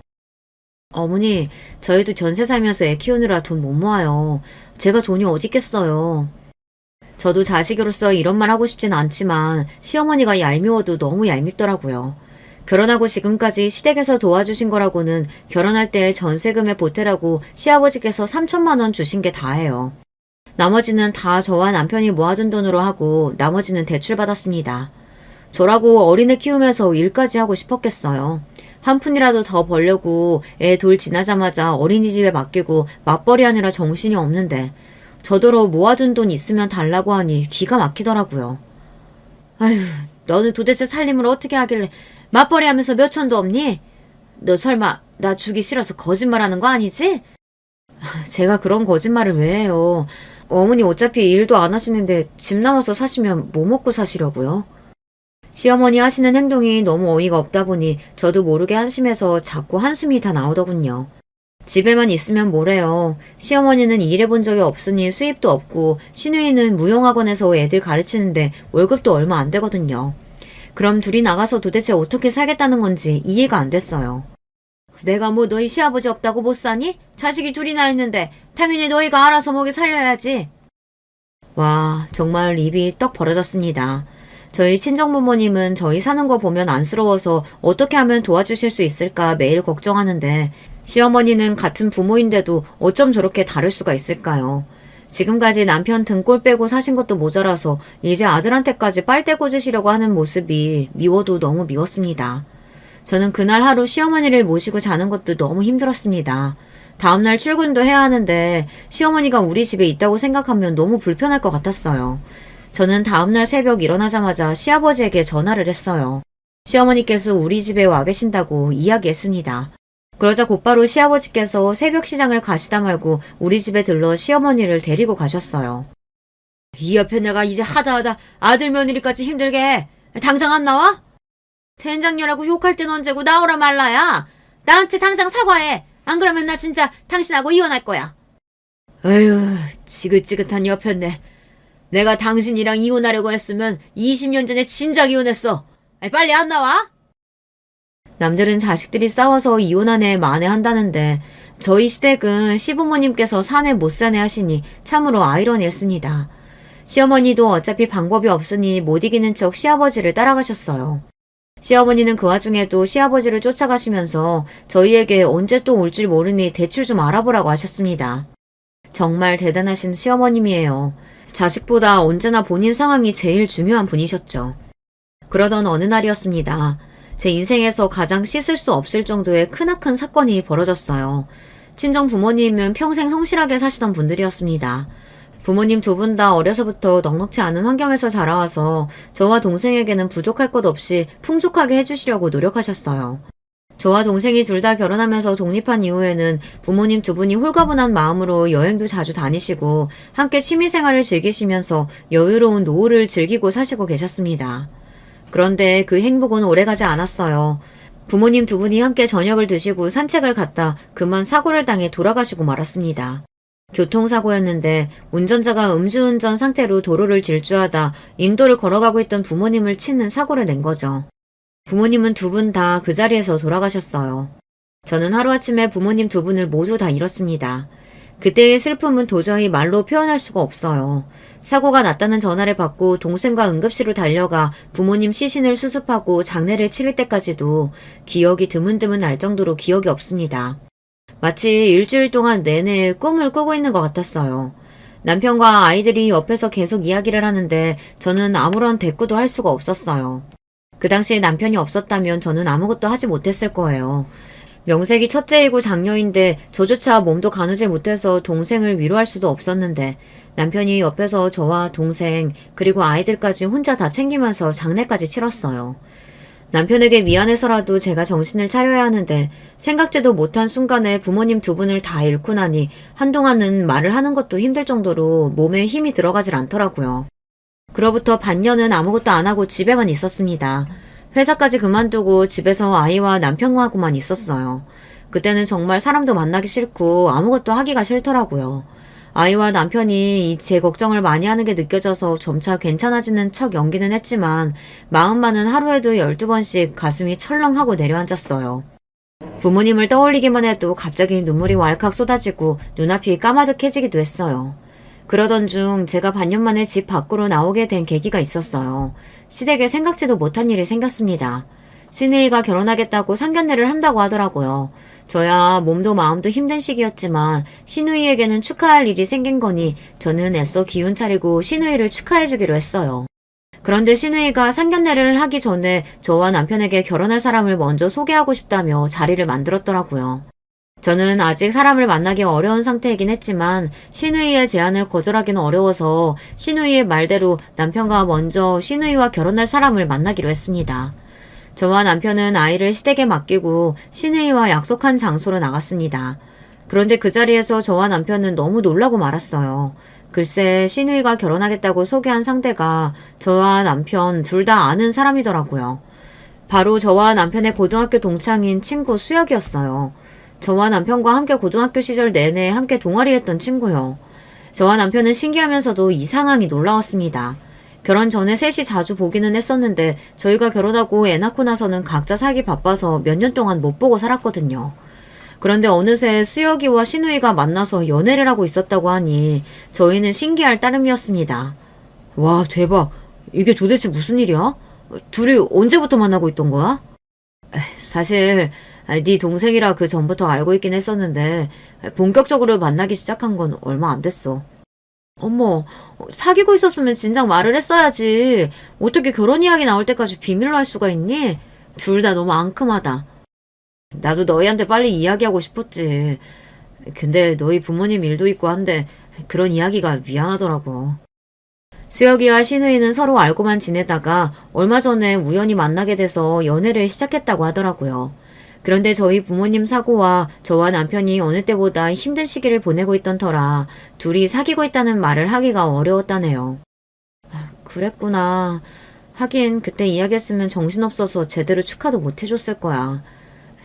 Speaker 1: 어머니, 저희도 전세 살면서 애 키우느라 돈 못 모아요. 제가 돈이 어디 있겠어요. 저도 자식으로서 이런 말 하고 싶진 않지만 시어머니가 얄미워도 너무 얄밉더라고요. 결혼하고 지금까지 시댁에서 도와주신 거라고는 결혼할 때 전세금에 보태라고 시아버지께서 3천만 원 주신 게 다예요. 나머지는 다 저와 남편이 모아둔 돈으로 하고 나머지는 대출받았습니다. 저라고 어린애 키우면서 일까지 하고 싶었겠어요. 한 푼이라도 더 벌려고 애 돌 지나자마자 어린이집에 맡기고 맞벌이 하느라 정신이 없는데 저더러 모아둔 돈 있으면 달라고 하니 기가 막히더라고요. 아휴, 너는 도대체 살림을 어떻게 하길래 맞벌이 하면서 몇 천도 없니? 너 설마 나 주기 싫어서 거짓말하는 거 아니지? 제가 그런 거짓말을 왜 해요. 어머니 어차피 일도 안 하시는데 집 나와서 사시면 뭐 먹고 사시려고요? 시어머니 하시는 행동이 너무 어이가 없다 보니 저도 모르게 한심해서 자꾸 한숨이 다 나오더군요. 집에만 있으면 뭐래요. 시어머니는 일해본 적이 없으니 수입도 없고 시누이는 무용학원에서 애들 가르치는데 월급도 얼마 안 되거든요. 그럼 둘이 나가서 도대체 어떻게 살겠다는 건지 이해가 안 됐어요. 내가 뭐 너희 시아버지 없다고 못 사니? 자식이 둘이나 있는데 당연히 너희가 알아서 먹이 살려야지. 와, 정말 입이 떡 벌어졌습니다. 저희 친정부모님은 저희 사는 거 보면 안쓰러워서 어떻게 하면 도와주실 수 있을까 매일 걱정하는데 시어머니는 같은 부모인데도 어쩜 저렇게 다를 수가 있을까요? 지금까지 남편 등골 빼고 사신 것도 모자라서 이제 아들한테까지 빨대 꽂으시려고 하는 모습이 미워도 너무 미웠습니다. 저는 그날 하루 시어머니를 모시고 자는 것도 너무 힘들었습니다. 다음날 출근도 해야 하는데 시어머니가 우리 집에 있다고 생각하면 너무 불편할 것 같았어요. 저는 다음날 새벽 일어나자마자 시아버지에게 전화를 했어요. 시어머니께서 우리 집에 와 계신다고 이야기했습니다. 그러자 곧바로 시아버지께서 새벽 시장을 가시다 말고 우리 집에 들러 시어머니를 데리고 가셨어요. 이 옆에 내가 이제 하다 아들 며느리까지 힘들게 해. 당장 안 나와? 된장녀라고 욕할 땐 언제고 나오라 말라야. 나한테 당장 사과해. 안 그러면 나 진짜 당신하고 이혼할 거야. 에휴, 지긋지긋한 옆였네. 내가 당신이랑 이혼하려고 했으면 20년 전에 진작 이혼했어. 빨리 안 나와? 남들은 자식들이 싸워서 이혼한 애 만회한다는데 저희 시댁은 시부모님께서 사내 못 사내 하시니 참으로 아이러니했습니다. 시어머니도 어차피 방법이 없으니 못 이기는 척 시아버지를 따라가셨어요. 시어머니는 그 와중에도 시아버지를 쫓아가시면서 저희에게 언제 또 올 줄 모르니 대출 좀 알아보라고 하셨습니다. 정말 대단하신 시어머님이에요. 자식보다 언제나 본인 상황이 제일 중요한 분이셨죠. 그러던 어느 날이었습니다. 제 인생에서 가장 씻을 수 없을 정도의 크나큰 사건이 벌어졌어요. 친정 부모님은 평생 성실하게 사시던 분들이었습니다. 부모님 두 분 다 어려서부터 넉넉지 않은 환경에서 자라와서 저와 동생에게는 부족할 것 없이 풍족하게 해주시려고 노력하셨어요. 저와 동생이 둘 다 결혼하면서 독립한 이후에는 부모님 두 분이 홀가분한 마음으로 여행도 자주 다니시고 함께 취미생활을 즐기시면서 여유로운 노후를 즐기고 사시고 계셨습니다. 그런데 그 행복은 오래가지 않았어요. 부모님 두 분이 함께 저녁을 드시고 산책을 갔다 그만 사고를 당해 돌아가시고 말았습니다. 교통사고였는데 운전자가 음주운전 상태로 도로를 질주하다 인도를 걸어가고 있던 부모님을 치는 사고를 낸 거죠. 부모님은 두 분 다 그 자리에서 돌아가셨어요. 저는 하루아침에 부모님 두 분을 모두 다 잃었습니다. 그때의 슬픔은 도저히 말로 표현할 수가 없어요. 사고가 났다는 전화를 받고 동생과 응급실로 달려가 부모님 시신을 수습하고 장례를 치를 때까지도 기억이 드문드문 날 정도로 기억이 없습니다. 마치 일주일 동안 내내 꿈을 꾸고 있는 것 같았어요. 남편과 아이들이 옆에서 계속 이야기를 하는데 저는 아무런 대꾸도 할 수가 없었어요. 그 당시에 남편이 없었다면 저는 아무것도 하지 못했을 거예요. 명색이 첫째이고 장녀인데 저조차 몸도 가누질 못해서 동생을 위로할 수도 없었는데 남편이 옆에서 저와 동생 그리고 아이들까지 혼자 다 챙기면서 장례까지 치렀어요. 남편에게 미안해서라도 제가 정신을 차려야 하는데 생각지도 못한 순간에 부모님 두 분을 다 잃고 나니 한동안은 말을 하는 것도 힘들 정도로 몸에 힘이 들어가질 않더라고요. 그로부터 반년은 아무것도 안 하고 집에만 있었습니다. 회사까지 그만두고 집에서 아이와 남편하고만 있었어요. 그때는 정말 사람도 만나기 싫고 아무것도 하기가 싫더라고요. 아이와 남편이 제 걱정을 많이 하는 게 느껴져서 점차 괜찮아지는 척 연기는 했지만 마음만은 하루에도 12번씩 가슴이 철렁하고 내려앉았어요. 부모님을 떠올리기만 해도 갑자기 눈물이 왈칵 쏟아지고 눈앞이 까마득해지기도 했어요. 그러던 중 제가 반년 만에 집 밖으로 나오게 된 계기가 있었어요. 시댁에 생각지도 못한 일이 생겼습니다. 신우이가 결혼하겠다고 상견례를 한다고 하더라고요. 저야 몸도 마음도 힘든 시기였지만 신우이에게는 축하할 일이 생긴 거니 저는 애써 기운 차리고 신우이를 축하해주기로 했어요. 그런데 신우이가 상견례를 하기 전에 저와 남편에게 결혼할 사람을 먼저 소개하고 싶다며 자리를 만들었더라고요. 저는 아직 사람을 만나기 어려운 상태이긴 했지만 신우이의 제안을 거절하기는 어려워서 신우이의 말대로 남편과 먼저 신우이와 결혼할 사람을 만나기로 했습니다. 저와 남편은 아이를 시댁에 맡기고 신우이와 약속한 장소로 나갔습니다. 그런데 그 자리에서 저와 남편은 너무 놀라고 말았어요. 글쎄 신우이가 결혼하겠다고 소개한 상대가 저와 남편 둘 다 아는 사람이더라고요. 바로 저와 남편의 고등학교 동창인 친구 수혁이었어요. 저와 남편과 함께 고등학교 시절 내내 함께 동아리했던 친구요. 저와 남편은 신기하면서도 이 상황이 놀라웠습니다. 결혼 전에 셋이 자주 보기는 했었는데 저희가 결혼하고 애 낳고 나서는 각자 살기 바빠서 몇 년 동안 못 보고 살았거든요. 그런데 어느새 수혁이와 신우이가 만나서 연애를 하고 있었다고 하니 저희는 신기할 따름이었습니다. 와 대박! 이게 도대체 무슨 일이야? 둘이 언제부터 만나고 있던 거야? 사실 네 동생이라 그 전부터 알고 있긴 했었는데 본격적으로 만나기 시작한 건 얼마 안 됐어. 어머, 사귀고 있었으면 진작 말을 했어야지. 어떻게 결혼 이야기 나올 때까지 비밀로 할 수가 있니? 둘 다 너무 앙큼하다. 나도 너희한테 빨리 이야기하고 싶었지. 근데 너희 부모님 일도 있고 한데 그런 이야기가 미안하더라고. 수혁이와 신우이는 서로 알고만 지내다가 얼마 전에 우연히 만나게 돼서 연애를 시작했다고 하더라고요. 그런데 저희 부모님 사고와 저와 남편이 어느 때보다 힘든 시기를 보내고 있던 터라 둘이 사귀고 있다는 말을 하기가 어려웠다네요. 그랬구나. 하긴 그때 이야기했으면 정신없어서 제대로 축하도 못 해줬을 거야.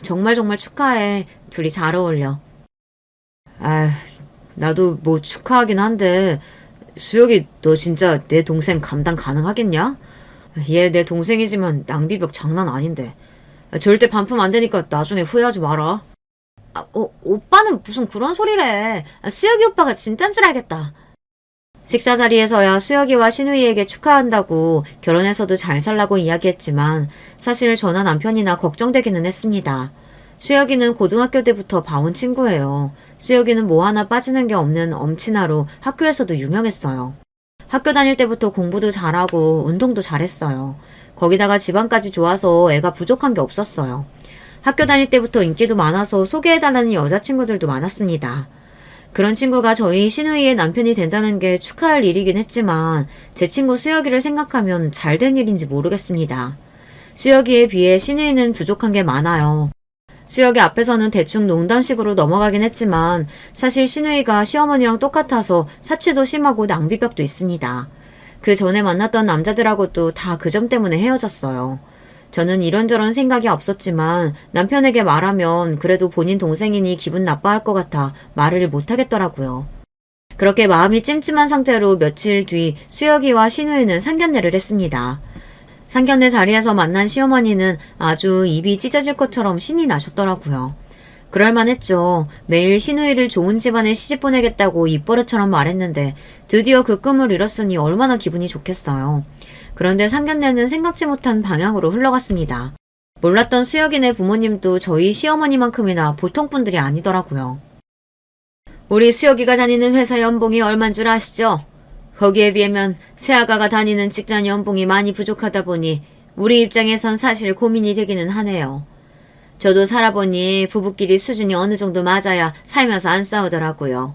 Speaker 1: 정말 정말 축하해. 둘이 잘 어울려. 아, 나도 뭐 축하하긴 한데 수혁이 너 진짜 내 동생 감당 가능하겠냐? 얘 내 동생이지만 낭비벽 장난 아닌데. 절대 반품 안 되니까 나중에 후회하지 마라. 오빠는 무슨 그런 소리래. 수혁이 오빠가 진짠 줄 알겠다. 식사 자리에서야 수혁이와 신우이에게 축하한다고 결혼해서도 잘 살라고 이야기했지만 사실 저나 남편이나 걱정되기는 했습니다. 수혁이는 고등학교 때부터 봐온 친구예요. 수혁이는 뭐 하나 빠지는 게 없는 엄친아로 학교에서도 유명했어요. 학교 다닐 때부터 공부도 잘하고 운동도 잘했어요. 거기다가 집안까지 좋아서 애가 부족한 게 없었어요. 학교 다닐 때부터 인기도 많아서 소개해달라는 여자친구들도 많았습니다. 그런 친구가 저희 신우이의 남편이 된다는 게 축하할 일이긴 했지만 제 친구 수혁이를 생각하면 잘된 일인지 모르겠습니다. 수혁이에 비해 신우이는 부족한 게 많아요. 수혁이 앞에서는 대충 농담식으로 넘어가긴 했지만 사실 신우이가 시어머니랑 똑같아서 사치도 심하고 낭비벽도 있습니다. 그 전에 만났던 남자들하고도 다 그 점 때문에 헤어졌어요. 저는 이런저런 생각이 없었지만 남편에게 말하면 그래도 본인 동생이니 기분 나빠할 것 같아 말을 못하겠더라고요. 그렇게 마음이 찜찜한 상태로 며칠 뒤 수혁이와 신우이는 상견례를 했습니다. 상견례 자리에서 만난 시어머니는 아주 입이 찢어질 것처럼 신이 나셨더라고요. 그럴만했죠. 매일 신우이를 좋은 집안에 시집 보내겠다고 입버릇처럼 말했는데 드디어 그 꿈을 이뤘으니 얼마나 기분이 좋겠어요. 그런데 상견례는 생각지 못한 방향으로 흘러갔습니다. 몰랐던 수혁이네 부모님도 저희 시어머니만큼이나 보통 분들이 아니더라고요. 우리 수혁이가 다니는 회사 연봉이 얼만 줄 아시죠? 거기에 비하면 새아가가 다니는 직장 연봉이 많이 부족하다 보니 우리 입장에선 사실 고민이 되기는 하네요. 저도 살아보니 부부끼리 수준이 어느 정도 맞아야 살면서 안 싸우더라고요.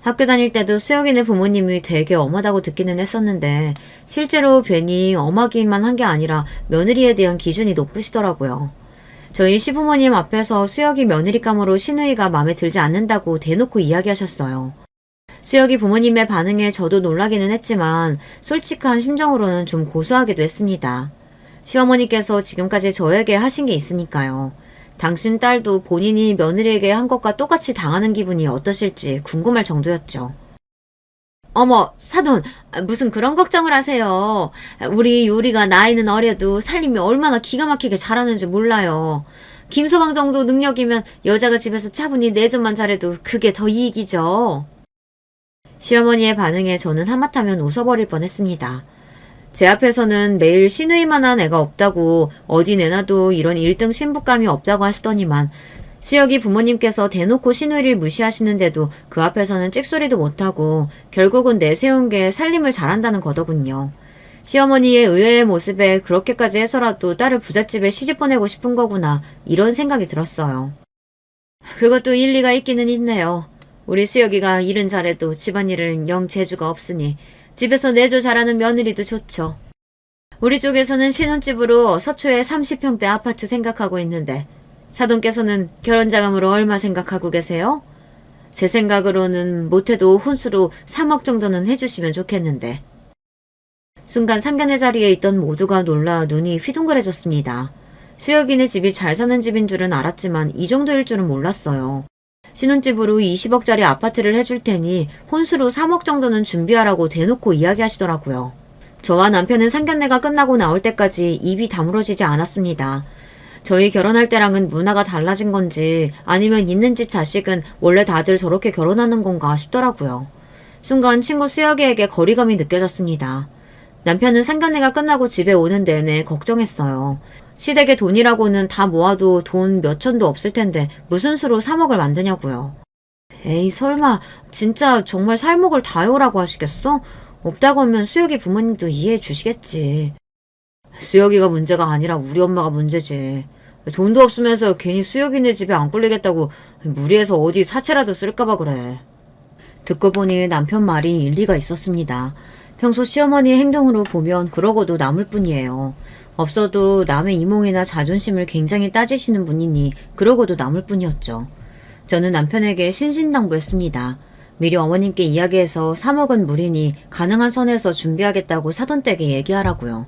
Speaker 1: 학교 다닐 때도 수혁이네 부모님이 되게 엄하다고 듣기는 했었는데 실제로 괜히 엄하기만 한 게 아니라 며느리에 대한 기준이 높으시더라고요. 저희 시부모님 앞에서 수혁이 며느리감으로 신우이가 마음에 들지 않는다고 대놓고 이야기하셨어요. 수혁이 부모님의 반응에 저도 놀라기는 했지만 솔직한 심정으로는 좀 고소하기도 했습니다. 시어머니께서 지금까지 저에게 하신 게 있으니까요. 당신 딸도 본인이 며느리에게 한 것과 똑같이 당하는 기분이 어떠실지 궁금할 정도였죠. 어머, 사돈, 무슨 그런 걱정을 하세요. 우리 요리가 나이는 어려도 살림이 얼마나 기가 막히게 잘하는지 몰라요. 김서방 정도 능력이면 여자가 집에서 차분히 내조만 잘해도 그게 더 이익이죠. 시어머니의 반응에 저는 하마터면 웃어버릴 뻔했습니다. 제 앞에서는 매일 신우이만한 애가 없다고 어디 내놔도 이런 1등 신부감이 없다고 하시더니만 수혁이 부모님께서 대놓고 신우이를 무시하시는데도 그 앞에서는 찍소리도 못하고 결국은 내세운 게 살림을 잘한다는 거더군요. 시어머니의 의외의 모습에 그렇게까지 해서라도 딸을 부잣집에 시집 보내고 싶은 거구나 이런 생각이 들었어요. 그것도 일리가 있기는 있네요. 우리 수혁이가 일은 잘해도 집안일은 영 재주가 없으니 집에서 내조 잘하는 며느리도 좋죠. 우리 쪽에서는 신혼집으로 서초에 30평대 아파트 생각하고 있는데 사돈께서는 결혼자금으로 얼마 생각하고 계세요? 제 생각으로는 못해도 혼수로 3억 정도는 해주시면 좋겠는데. 순간 상견례 자리에 있던 모두가 놀라 눈이 휘둥그레졌습니다. 수혁이네 집이 잘 사는 집인 줄은 알았지만 이 정도일 줄은 몰랐어요. 신혼집으로 20억짜리 아파트를 해줄 테니 혼수로 3억 정도는 준비하라고 대놓고 이야기하시더라고요. 저와 남편은 상견례가 끝나고 나올 때까지 입이 다물어지지 않았습니다. 저희 결혼할 때랑은 문화가 달라진 건지 아니면 있는 집 자식은 원래 다들 저렇게 결혼하는 건가 싶더라고요. 순간 친구 수혁이에게 거리감이 느껴졌습니다. 남편은 상견례가 끝나고 집에 오는 내내 걱정했어요. 시댁에 돈이라고는 다 모아도 돈 몇 천도 없을 텐데 무슨 수로 3억을 만드냐고요. 에이 설마 진짜 정말 살목을 다요라고 하시겠어? 없다고 하면 수혁이 부모님도 이해해 주시겠지. 수혁이가 문제가 아니라 우리 엄마가 문제지. 돈도 없으면서 괜히 수혁이네 집에 안 꿀리겠다고 무리해서 어디 사채라도 쓸까봐 그래. 듣고 보니 남편 말이 일리가 있었습니다. 평소 시어머니의 행동으로 보면 그러고도 남을 뿐이에요. 없어도 남의 이몽이나 자존심을 굉장히 따지시는 분이니 그러고도 남을 뿐이었죠. 저는 남편에게 신신당부했습니다. 미리 어머님께 이야기해서 3억은 무리니 가능한 선에서 준비하겠다고 사돈댁에 얘기하라고요.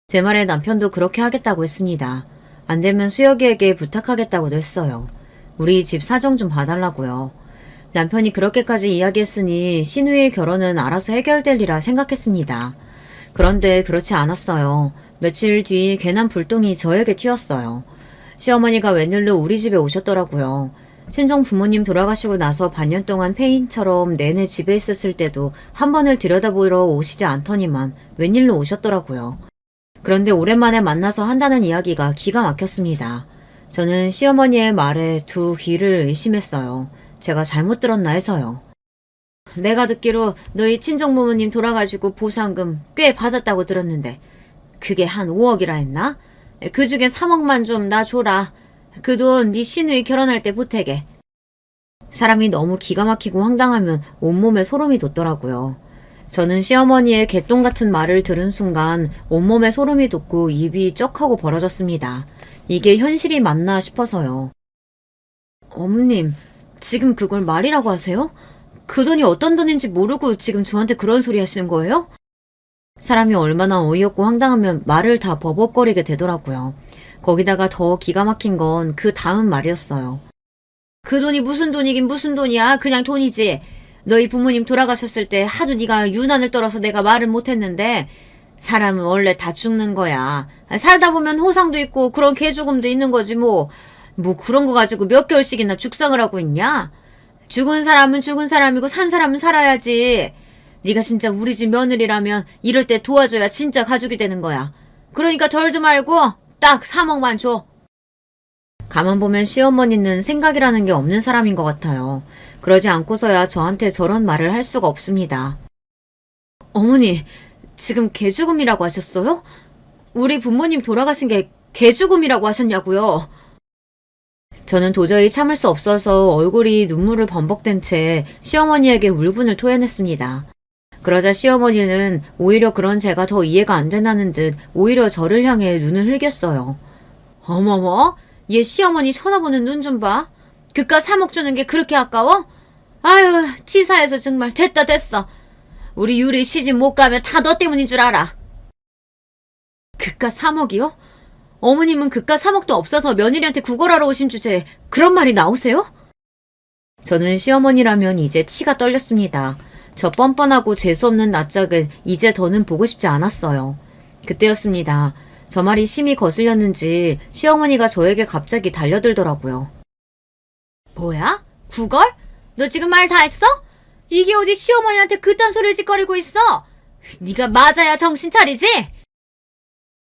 Speaker 1: 제 말에 남편도 그렇게 하겠다고 했습니다. 안 되면 수혁이에게 부탁하겠다고도 했어요. 우리 집 사정 좀 봐달라고요. 남편이 그렇게까지 이야기했으니 신우의 결혼은 알아서 해결될리라 생각했습니다. 그런데 그렇지 않았어요. 며칠 뒤 괜한 불똥이 저에게 튀었어요. 시어머니가 웬일로 우리 집에 오셨더라고요. 친정 부모님 돌아가시고 나서 반년 동안 폐인처럼 내내 집에 있었을 때도 한 번을 들여다보러 오시지 않더니만 웬일로 오셨더라고요. 그런데 오랜만에 만나서 한다는 이야기가 기가 막혔습니다. 저는 시어머니의 말에 두 귀를 의심했어요. 제가 잘못 들었나 해서요. 내가 듣기로 너희 친정부모님 돌아가시고 보상금 꽤 받았다고 들었는데 그게 한 5억이라 했나? 그 중에 3억만 좀 나 줘라. 그 돈 네 시누이 결혼할 때 보태게. 사람이 너무 기가 막히고 황당하면 온몸에 소름이 돋더라고요. 저는 시어머니의 개똥 같은 말을 들은 순간 온몸에 소름이 돋고 입이 쩍하고 벌어졌습니다. 이게 현실이 맞나 싶어서요. 어머님, 지금 그걸 말이라고 하세요? 그 돈이 어떤 돈인지 모르고 지금 저한테 그런 소리 하시는 거예요? 사람이 얼마나 어이없고 황당하면 말을 다 버벅거리게 되더라고요. 거기다가 더 기가 막힌 건 그 다음 말이었어요. 그 돈이 무슨 돈이긴 무슨 돈이야. 그냥 돈이지. 너희 부모님 돌아가셨을 때 하도 네가 유난을 떨어서 내가 말을 못했는데 사람은 원래 다 죽는 거야. 살다 보면 호상도 있고 그런 개죽음도 있는 거지 뭐. 뭐 그런 거 가지고 몇 개월씩이나 죽상을 하고 있냐? 죽은 사람은 죽은 사람이고 산 사람은 살아야지. 네가 진짜 우리 집 며느리라면 이럴 때 도와줘야 진짜 가족이 되는 거야. 그러니까 덜도 말고 딱 3억만 줘. 가만 보면 시어머니는 생각이라는 게 없는 사람인 것 같아요. 그러지 않고서야 저한테 저런 말을 할 수가 없습니다. 어머니, 지금 개죽음이라고 하셨어요? 우리 부모님 돌아가신 게 개죽음이라고 하셨냐고요? 저는 도저히 참을 수 없어서 얼굴이 눈물을 범벅된 채 시어머니에게 울분을 토해냈습니다. 그러자 시어머니는 오히려 그런 제가 더 이해가 안 된다는 듯 오히려 저를 향해 눈을 흘겼어요. 어머머, 얘 시어머니 쳐다보는 눈 좀 봐. 그깟 3억 주는 게 그렇게 아까워? 아유, 치사해서 정말 됐다 됐어. 우리 유리 시집 못 가면 다 너 때문인 줄 알아. 그깟 3억이요? 어머님은 그깟 3억도 없어서 며느리한테 구걸하러 오신 주제에 그런 말이 나오세요? 저는 시어머니라면 이제 치가 떨렸습니다. 저 뻔뻔하고 재수없는 낯짝을 이제 더는 보고 싶지 않았어요. 그때였습니다. 저 말이 심히 거슬렸는지 시어머니가 저에게 갑자기 달려들더라고요. 뭐야? 구걸? 너 지금 말 다 했어? 이게 어디 시어머니한테 그딴 소리를 짓거리고 있어? 네가 맞아야 정신 차리지?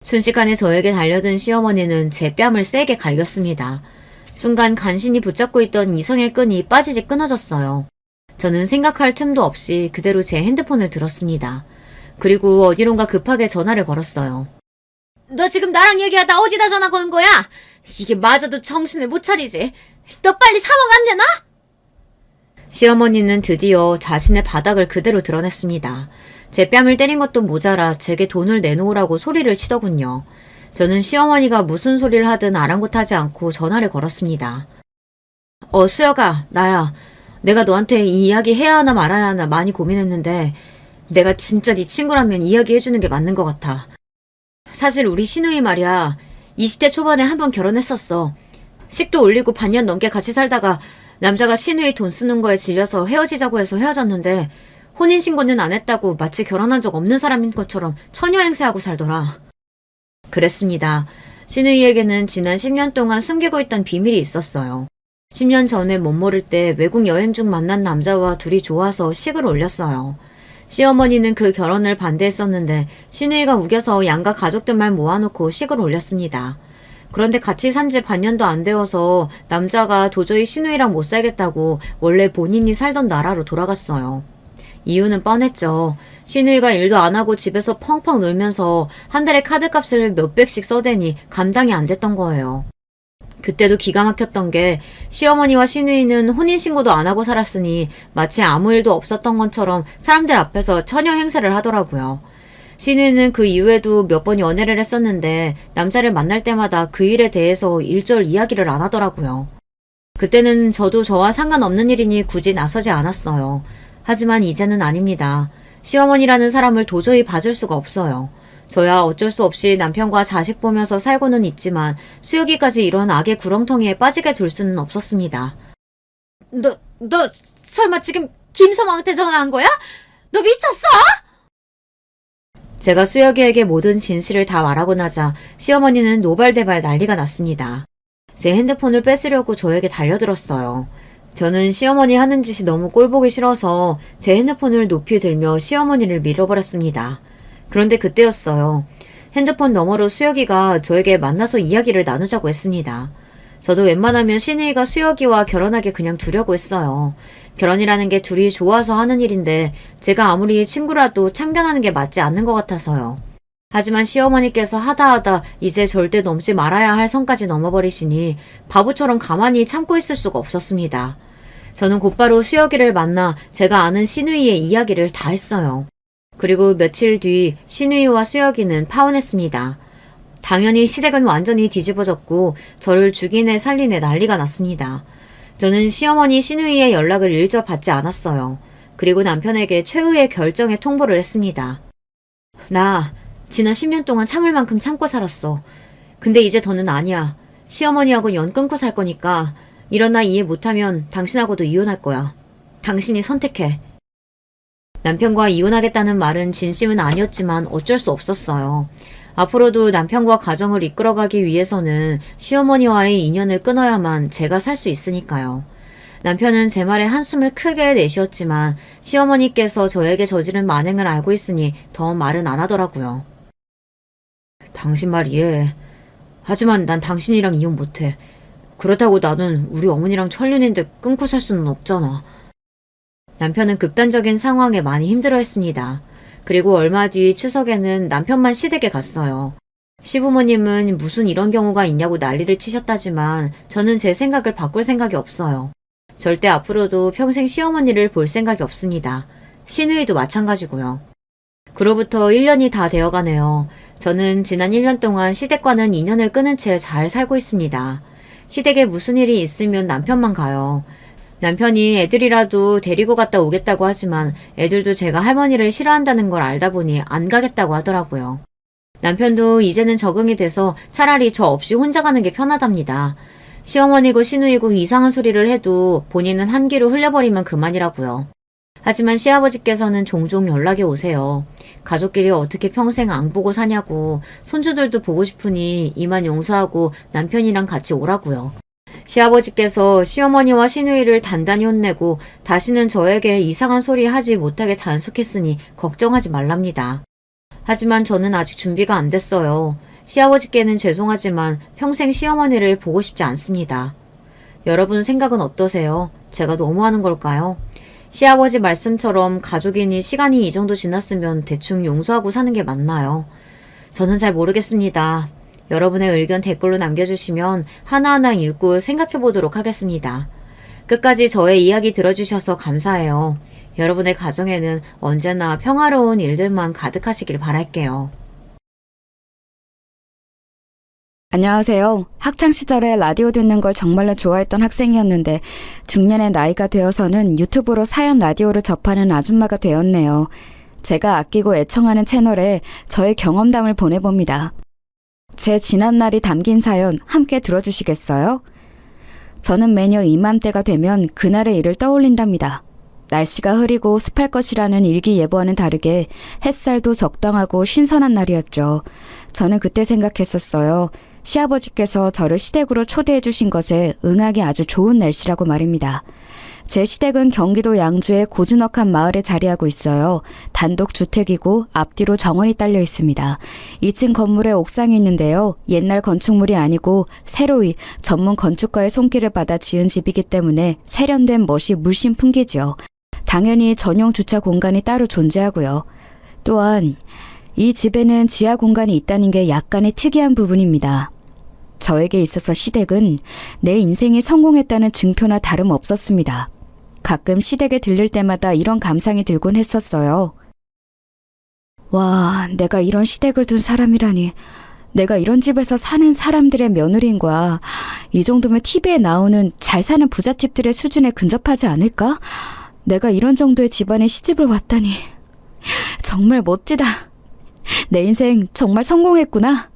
Speaker 1: 순식간에 저에게 달려든 시어머니는 제 뺨을 세게 갈겼습니다. 순간 간신히 붙잡고 있던 이성의 끈이 빠지지 끊어졌어요. 저는 생각할 틈도 없이 그대로 제 핸드폰을 들었습니다. 그리고 어디론가 급하게 전화를 걸었어요. 너 지금 나랑 얘기하다 어디다 전화 거는 거야? 이게 맞아도 정신을 못 차리지. 너 빨리 3억 안 내놔? 시어머니는 드디어 자신의 바닥을 그대로 드러냈습니다. 제 뺨을 때린 것도 모자라 제게 돈을 내놓으라고 소리를 치더군요. 저는 시어머니가 무슨 소리를 하든 아랑곳하지 않고 전화를 걸었습니다. 수혁아, 나야. 내가 너한테 이 이야기 해야 하나 말아야 하나 많이 고민했는데 내가 진짜 네 친구라면 이야기해주는 게 맞는 것 같아. 사실 우리 시누이 말이야. 20대 초반에 한 번 결혼했었어. 식도 올리고 반년 넘게 같이 살다가 남자가 시누이 돈 쓰는 거에 질려서 헤어지자고 해서 헤어졌는데 혼인신고는 안 했다고 마치 결혼한 적 없는 사람인 것처럼 처녀행세하고 살더라. 그랬습니다. 시누이에게는 지난 10년 동안 숨기고 있던 비밀이 있었어요. 10년 전에 못 모를 때 외국 여행 중 만난 남자와 둘이 좋아서 식을 올렸어요. 시어머니는 그 결혼을 반대했었는데 시누이가 우겨서 양가 가족들만 모아놓고 식을 올렸습니다. 그런데 같이 산 지 반년도 안 되어서 남자가 도저히 시누이랑 못 살겠다고 원래 본인이 살던 나라로 돌아갔어요. 이유는 뻔했죠. 시누이가 일도 안 하고 집에서 펑펑 놀면서 한 달에 카드값을 몇백씩 써대니 감당이 안 됐던 거예요. 그때도 기가 막혔던 게 시어머니와 시누이는 혼인신고도 안 하고 살았으니 마치 아무 일도 없었던 것처럼 사람들 앞에서 처녀 행세를 하더라고요. 시누이는 그 이후에도 몇 번 연애를 했었는데 남자를 만날 때마다 그 일에 대해서 일절 이야기를 안 하더라고요. 그때는 저도 저와 상관없는 일이니 굳이 나서지 않았어요. 하지만 이제는 아닙니다. 시어머니라는 사람을 도저히 봐줄 수가 없어요. 저야 어쩔 수 없이 남편과 자식 보면서 살고는 있지만 수혁이까지 이런 악의 구렁텅이에 빠지게 둘 수는 없었습니다. 너 설마 지금 김서방한테 전화한 거야? 너 미쳤어? 제가 수혁이에게 모든 진실을 다 말하고 나자 시어머니는 노발대발 난리가 났습니다. 제 핸드폰을 뺏으려고 저에게 달려들었어요. 저는 시어머니 하는 짓이 너무 꼴보기 싫어서 제 핸드폰을 높이 들며 시어머니를 밀어버렸습니다. 그런데 그때였어요. 핸드폰 너머로 수혁이가 저에게 만나서 이야기를 나누자고 했습니다. 저도 웬만하면 시누이가 수혁이와 결혼하게 그냥 두려고 했어요. 결혼이라는 게 둘이 좋아서 하는 일인데 제가 아무리 친구라도 참견하는 게 맞지 않는 것 같아서요. 하지만 시어머니께서 하다 이제 절대 넘지 말아야 할 선까지 넘어버리시니 바보처럼 가만히 참고 있을 수가 없었습니다. 저는 곧바로 수혁이를 만나 제가 아는 시누이의 이야기를 다 했어요. 그리고 며칠 뒤 시누이와 수혁이는 파혼했습니다. 당연히 시댁은 완전히 뒤집어졌고 저를 죽이네 살리네 난리가 났습니다. 저는 시어머니 시누이의 연락을 일절 받지 않았어요. 그리고 남편에게 최후의 결정에 통보를 했습니다. 나 지난 10년 동안 참을 만큼 참고 살았어. 근데 이제 더는 아니야. 시어머니하고 연 끊고 살 거니까 이런 나 이해 못하면 당신하고도 이혼할 거야. 당신이 선택해. 남편과 이혼하겠다는 말은 진심은 아니었지만 어쩔 수 없었어요. 앞으로도 남편과 가정을 이끌어가기 위해서는 시어머니와의 인연을 끊어야만 제가 살 수 있으니까요. 남편은 제 말에 한숨을 크게 내쉬었지만 시어머니께서 저에게 저지른 만행을 알고 있으니 더 말은 안 하더라고요. 당신 말 이해해. 하지만 난 당신이랑 이혼 못해. 그렇다고 나는 우리 어머니랑 천륜인데 끊고 살 수는 없잖아. 남편은 극단적인 상황에 많이 힘들어했습니다. 그리고 얼마 뒤 추석에는 남편만 시댁에 갔어요. 시부모님은 무슨 이런 경우가 있냐고 난리를 치셨다지만 저는 제 생각을 바꿀 생각이 없어요. 절대 앞으로도 평생 시어머니를 볼 생각이 없습니다. 시누이도 마찬가지고요. 그로부터 1년이 다 되어가네요. 저는 지난 1년 동안 시댁과는 인연을 끊은 채 잘 살고 있습니다. 시댁에 무슨 일이 있으면 남편만 가요. 남편이 애들이라도 데리고 갔다 오겠다고 하지만 애들도 제가 할머니를 싫어한다는 걸 알다 보니 안 가겠다고 하더라고요. 남편도 이제는 적응이 돼서 차라리 저 없이 혼자 가는 게 편하답니다. 시어머니고 시누이고 이상한 소리를 해도 본인은 한 귀로 흘려버리면 그만이라고요. 하지만 시아버지께서는 종종 연락이 오세요. 가족끼리 어떻게 평생 안 보고 사냐고, 손주들도 보고 싶으니 이만 용서하고 남편이랑 같이 오라고요. 시아버지께서 시어머니와 시누이를 단단히 혼내고 다시는 저에게 이상한 소리 하지 못하게 단속했으니 걱정하지 말랍니다. 하지만 저는 아직 준비가 안 됐어요. 시아버지께는 죄송하지만 평생 시어머니를 보고 싶지 않습니다. 여러분 생각은 어떠세요? 제가 너무하는 걸까요? 시아버지 말씀처럼 가족이니 시간이 이 정도 지났으면 대충 용서하고 사는 게 맞나요? 저는 잘 모르겠습니다. 여러분의 의견 댓글로 남겨주시면 하나하나 읽고 생각해보도록 하겠습니다. 끝까지 저의 이야기 들어주셔서 감사해요. 여러분의 가정에는 언제나 평화로운 일들만 가득하시길 바랄게요.
Speaker 2: 안녕하세요. 학창시절에 라디오 듣는 걸 정말로 좋아했던 학생이었는데 중년의 나이가 되어서는 유튜브로 사연 라디오를 접하는 아줌마가 되었네요. 제가 아끼고 애청하는 채널에 저의 경험담을 보내봅니다. 제 지난날이 담긴 사연 함께 들어주시겠어요? 저는 매년 이맘때가 되면 그날의 일을 떠올린답니다. 날씨가 흐리고 습할 것이라는 일기예보와는 다르게 햇살도 적당하고 신선한 날이었죠. 저는 그때 생각했었어요. 시아버지께서 저를 시댁으로 초대해 주신 것에 응하기 아주 좋은 날씨라고 말입니다. 제 시댁은 경기도 양주의 고즈넉한 마을에 자리하고 있어요. 단독 주택이고 앞뒤로 정원이 딸려 있습니다. 2층 건물에 옥상이 있는데요. 옛날 건축물이 아니고 새로이 전문 건축가의 손길을 받아 지은 집이기 때문에 세련된 멋이 물씬 풍기죠. 당연히 전용 주차 공간이 따로 존재하고요. 또한 이 집에는 지하 공간이 있다는 게 약간의 특이한 부분입니다. 저에게 있어서 시댁은 내 인생이 성공했다는 증표나 다름없었습니다. 가끔 시댁에 들릴 때마다 이런 감상이 들곤 했었어요. 와, 내가 이런 시댁을 둔 사람이라니. 내가 이런 집에서 사는 사람들의 며느리인 거야. 이 정도면 TV에 나오는 잘 사는 부잣집들의 수준에 근접하지 않을까? 내가 이런 정도의 집안에 시집을 왔다니. 정말 멋지다. 내 인생 정말 성공했구나.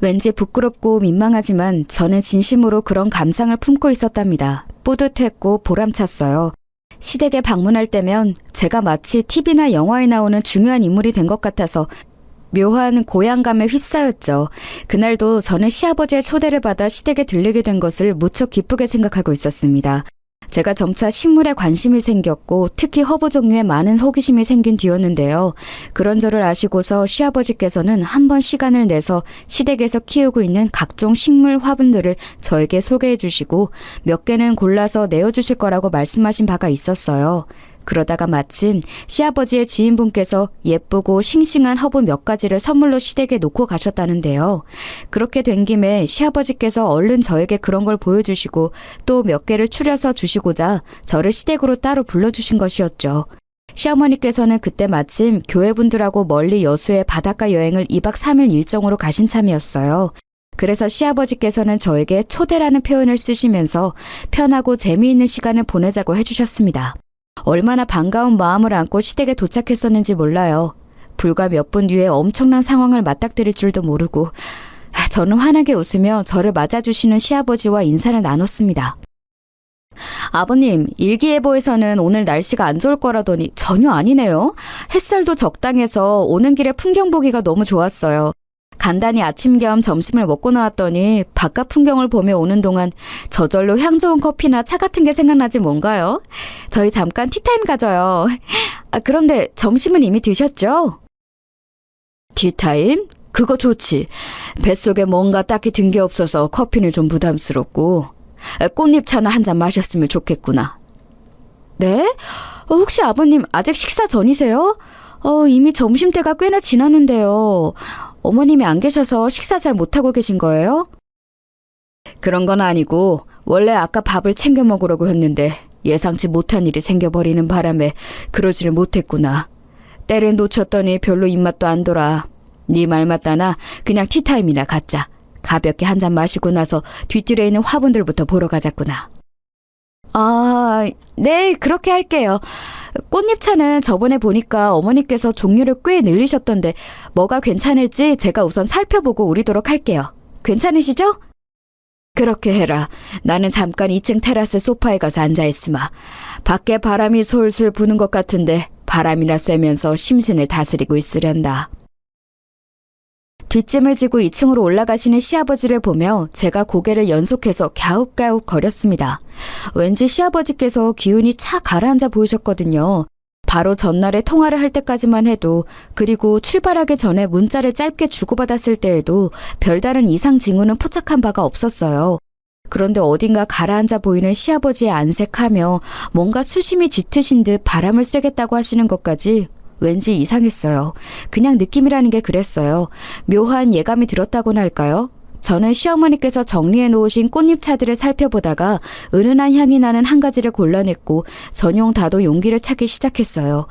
Speaker 2: 왠지 부끄럽고 민망하지만 저는 진심으로 그런 감상을 품고 있었답니다. 뿌듯했고 보람찼어요. 시댁에 방문할 때면 제가 마치 TV나 영화에 나오는 중요한 인물이 된 것 같아서 묘한 고향감에 휩싸였죠. 그날도 저는 시아버지의 초대를 받아 시댁에 들르게 된 것을 무척 기쁘게 생각하고 있었습니다. 제가 점차 식물에 관심이 생겼고 특히 허브 종류에 많은 호기심이 생긴 뒤였는데요. 그런 저를 아시고서 시아버지께서는 한 번 시간을 내서 시댁에서 키우고 있는 각종 식물 화분들을 저에게 소개해 주시고 몇 개는 골라서 내어주실 거라고 말씀하신 바가 있었어요. 그러다가 마침 시아버지의 지인분께서 예쁘고 싱싱한 허브 몇 가지를 선물로 시댁에 놓고 가셨다는데요. 그렇게 된 김에 시아버지께서 얼른 저에게 그런 걸 보여주시고 또 몇 개를 추려서 주시고자 저를 시댁으로 따로 불러주신 것이었죠. 시어머니께서는 그때 마침 교회분들하고 멀리 여수의 바닷가 여행을 2박 3일 일정으로 가신 참이었어요. 그래서 시아버지께서는 저에게 초대라는 표현을 쓰시면서 편하고 재미있는 시간을 보내자고 해주셨습니다. 얼마나 반가운 마음을 안고 시댁에 도착했었는지 몰라요. 불과 몇 분 뒤에 엄청난 상황을 맞닥뜨릴 줄도 모르고 저는 환하게 웃으며 저를 맞아주시는 시아버지와 인사를 나눴습니다. 아버님, 일기예보에서는 오늘 날씨가 안 좋을 거라더니 전혀 아니네요. 햇살도 적당해서 오는 길에 풍경 보기가 너무 좋았어요. 간단히 아침 겸 점심을 먹고 나왔더니 바깥 풍경을 보며 오는 동안 저절로 향 좋은 커피나 차 같은 게 생각나지 뭔가요? 저희 잠깐 티타임 가져요. 그런데 점심은 이미 드셨죠? 티타임? 그거 좋지. 뱃속에 뭔가 딱히 든 게 없어서 커피는 좀 부담스럽고. 꽃잎차나 한 잔 마셨으면 좋겠구나. 네? 혹시 아버님 아직 식사 전이세요? 이미 점심때가 꽤나 지났는데요. 어머님이 안 계셔서 식사 잘 못하고 계신 거예요? 그런 건 아니고 원래 아까 밥을 챙겨 먹으려고 했는데 예상치 못한 일이 생겨버리는 바람에 그러지를 못했구나. 때를 놓쳤더니 별로 입맛도 안 돌아. 네 말 맞다나 그냥 티타임이나 갖자. 가볍게 한 잔 마시고 나서 뒤뜰에 있는 화분들부터 보러 가자꾸나. 네, 그렇게 할게요. 꽃잎차는 저번에 보니까 어머니께서 종류를 꽤 늘리셨던데 뭐가 괜찮을지 제가 우선 살펴보고 우리도록 할게요. 괜찮으시죠? 그렇게 해라. 나는 잠깐 2층 테라스 소파에 가서 앉아있으마. 밖에 바람이 솔솔 부는 것 같은데 바람이나 쐬면서 심신을 다스리고 있으련다. 뒷짐을 지고 2층으로 올라가시는 시아버지를 보며 제가 고개를 연속해서 갸웃갸웃 거렸습니다. 왠지 시아버지께서 기운이 착 가라앉아 보이셨거든요. 바로 전날에 통화를 할 때까지만 해도 그리고 출발하기 전에 문자를 짧게 주고받았을 때에도 별다른 이상 징후는 포착한 바가 없었어요. 그런데 어딘가 가라앉아 보이는 시아버지의 안색하며 뭔가 수심이 짙으신 듯 바람을 쐬겠다고 하시는 것까지 왠지 이상했어요. 그냥 느낌이라는 게 그랬어요. 묘한 예감이 들었다고나 할까요? 저는 시어머니께서 정리해 놓으신 꽃잎차들을 살펴보다가 은은한 향이 나는 한 가지를 골라냈고 전용 다도 용기를 찾기 시작했어요.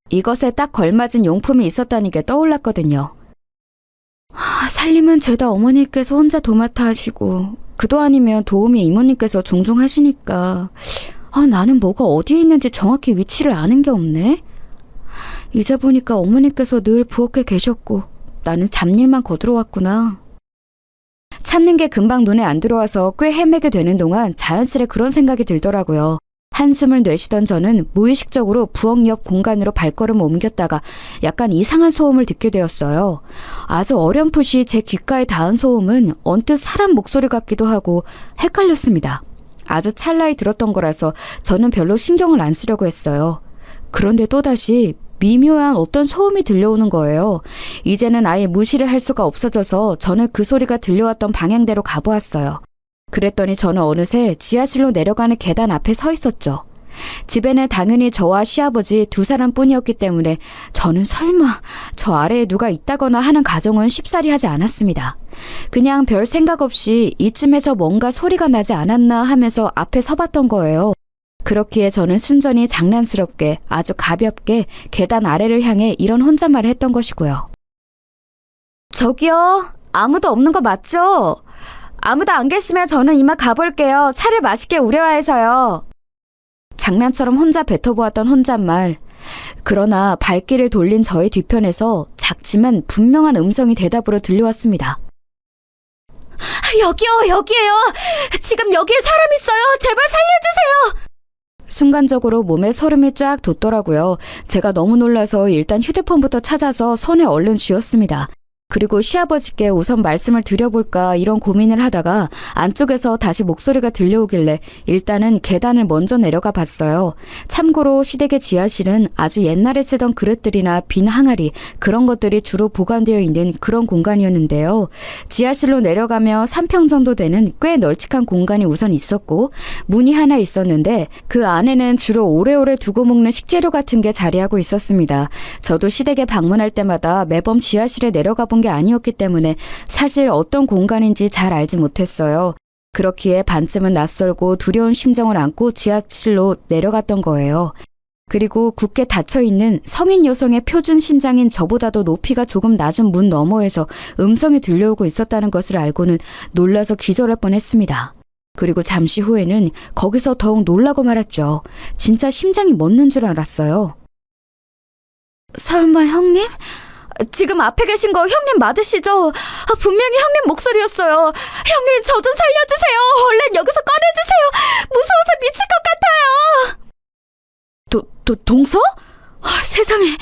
Speaker 2: 이것에 딱 걸맞은 용품이 있었다는 게 떠올랐거든요. 살림은 죄다 어머니께서 혼자 도맡아 하시고 그도 아니면 도우미 이모님께서 종종 하시니까 나는 뭐가 어디에 있는지 정확히 위치를 아는 게 없네. 이제 보니까 어머니께서 늘 부엌에 계셨고 나는 잡일만 거들어 왔구나. 찾는 게 금방 눈에 안 들어와서 꽤 헤매게 되는 동안 자연스레 그런 생각이 들더라고요. 한숨을 내쉬던 저는 무의식적으로 부엌 옆 공간으로 발걸음을 옮겼다가 약간 이상한 소음을 듣게 되었어요. 아주 어렴풋이 제 귓가에 닿은 소음은 언뜻 사람 목소리 같기도 하고 헷갈렸습니다. 아주 찰나에 들었던 거라서 저는 별로 신경을 안 쓰려고 했어요. 그런데 또다시 미묘한 어떤 소음이 들려오는 거예요. 이제는 아예 무시를 할 수가 없어져서 저는 그 소리가 들려왔던 방향대로 가보았어요. 그랬더니 저는 어느새 지하실로 내려가는 계단 앞에 서 있었죠. 집에는 당연히 저와 시아버지 두 사람뿐이었기 때문에 저는 설마 저 아래에 누가 있다거나 하는 가정은 쉽사리 하지 않았습니다. 그냥 별 생각 없이 이쯤에서 뭔가 소리가 나지 않았나 하면서 앞에 서봤던 거예요. 그렇기에 저는 순전히 장난스럽게 아주 가볍게 계단 아래를 향해 이런 혼잣말을 했던 것이고요. 저기요, 아무도 없는 거 맞죠? 아무도 안 계시면 저는 이만 가볼게요. 차를 맛있게 우려해서요. 장난처럼 혼자 뱉어보았던 혼잣말. 그러나 발길을 돌린 저의 뒤편에서 작지만 분명한 음성이 대답으로 들려왔습니다. 여기에요. 지금 여기에 사람 있어요. 제발 살려주세요. 순간적으로 몸에 소름이 쫙 돋더라고요. 제가 너무 놀라서 일단 휴대폰부터 찾아서 손에 얼른 쥐었습니다. 그리고 시아버지께 우선 말씀을 드려볼까 이런 고민을 하다가 안쪽에서 다시 목소리가 들려오길래 일단은 계단을 먼저 내려가 봤어요. 참고로 시댁의 지하실은 아주 옛날에 쓰던 그릇들이나 빈 항아리 그런 것들이 주로 보관되어 있는 그런 공간이었는데요. 지하실로 내려가며 3평 정도 되는 꽤 널찍한 공간이 우선 있었고 문이 하나 있었는데 그 안에는 주로 오래오래 두고 먹는 식재료 같은 게 자리하고 있었습니다. 저도 시댁에 방문할 때마다 매번 지하실에 내려가 본 게 아니었기 때문에 사실 어떤 공간인지 잘 알지 못했어요. 그렇기에 반쯤은 낯설고 두려운 심정을 안고 지하실로 내려갔던 거예요. 그리고 굳게 닫혀있는 성인 여성의 표준 신장인 저보다도 높이가 조금 낮은 문 너머에서 음성이 들려오고 있었다는 것을 알고는 놀라서 기절할 뻔했습니다. 그리고 잠시 후에는 거기서 더욱 놀라고 말았죠. 진짜 심장이 멎는 줄 알았어요. 설마 형님? 지금 앞에 계신 거 형님 맞으시죠? 분명히 형님 목소리였어요. 형님 저 좀 살려주세요. 얼른 여기서 꺼내주세요. 무서워서 미칠 것 같아요. 동서? 세상에.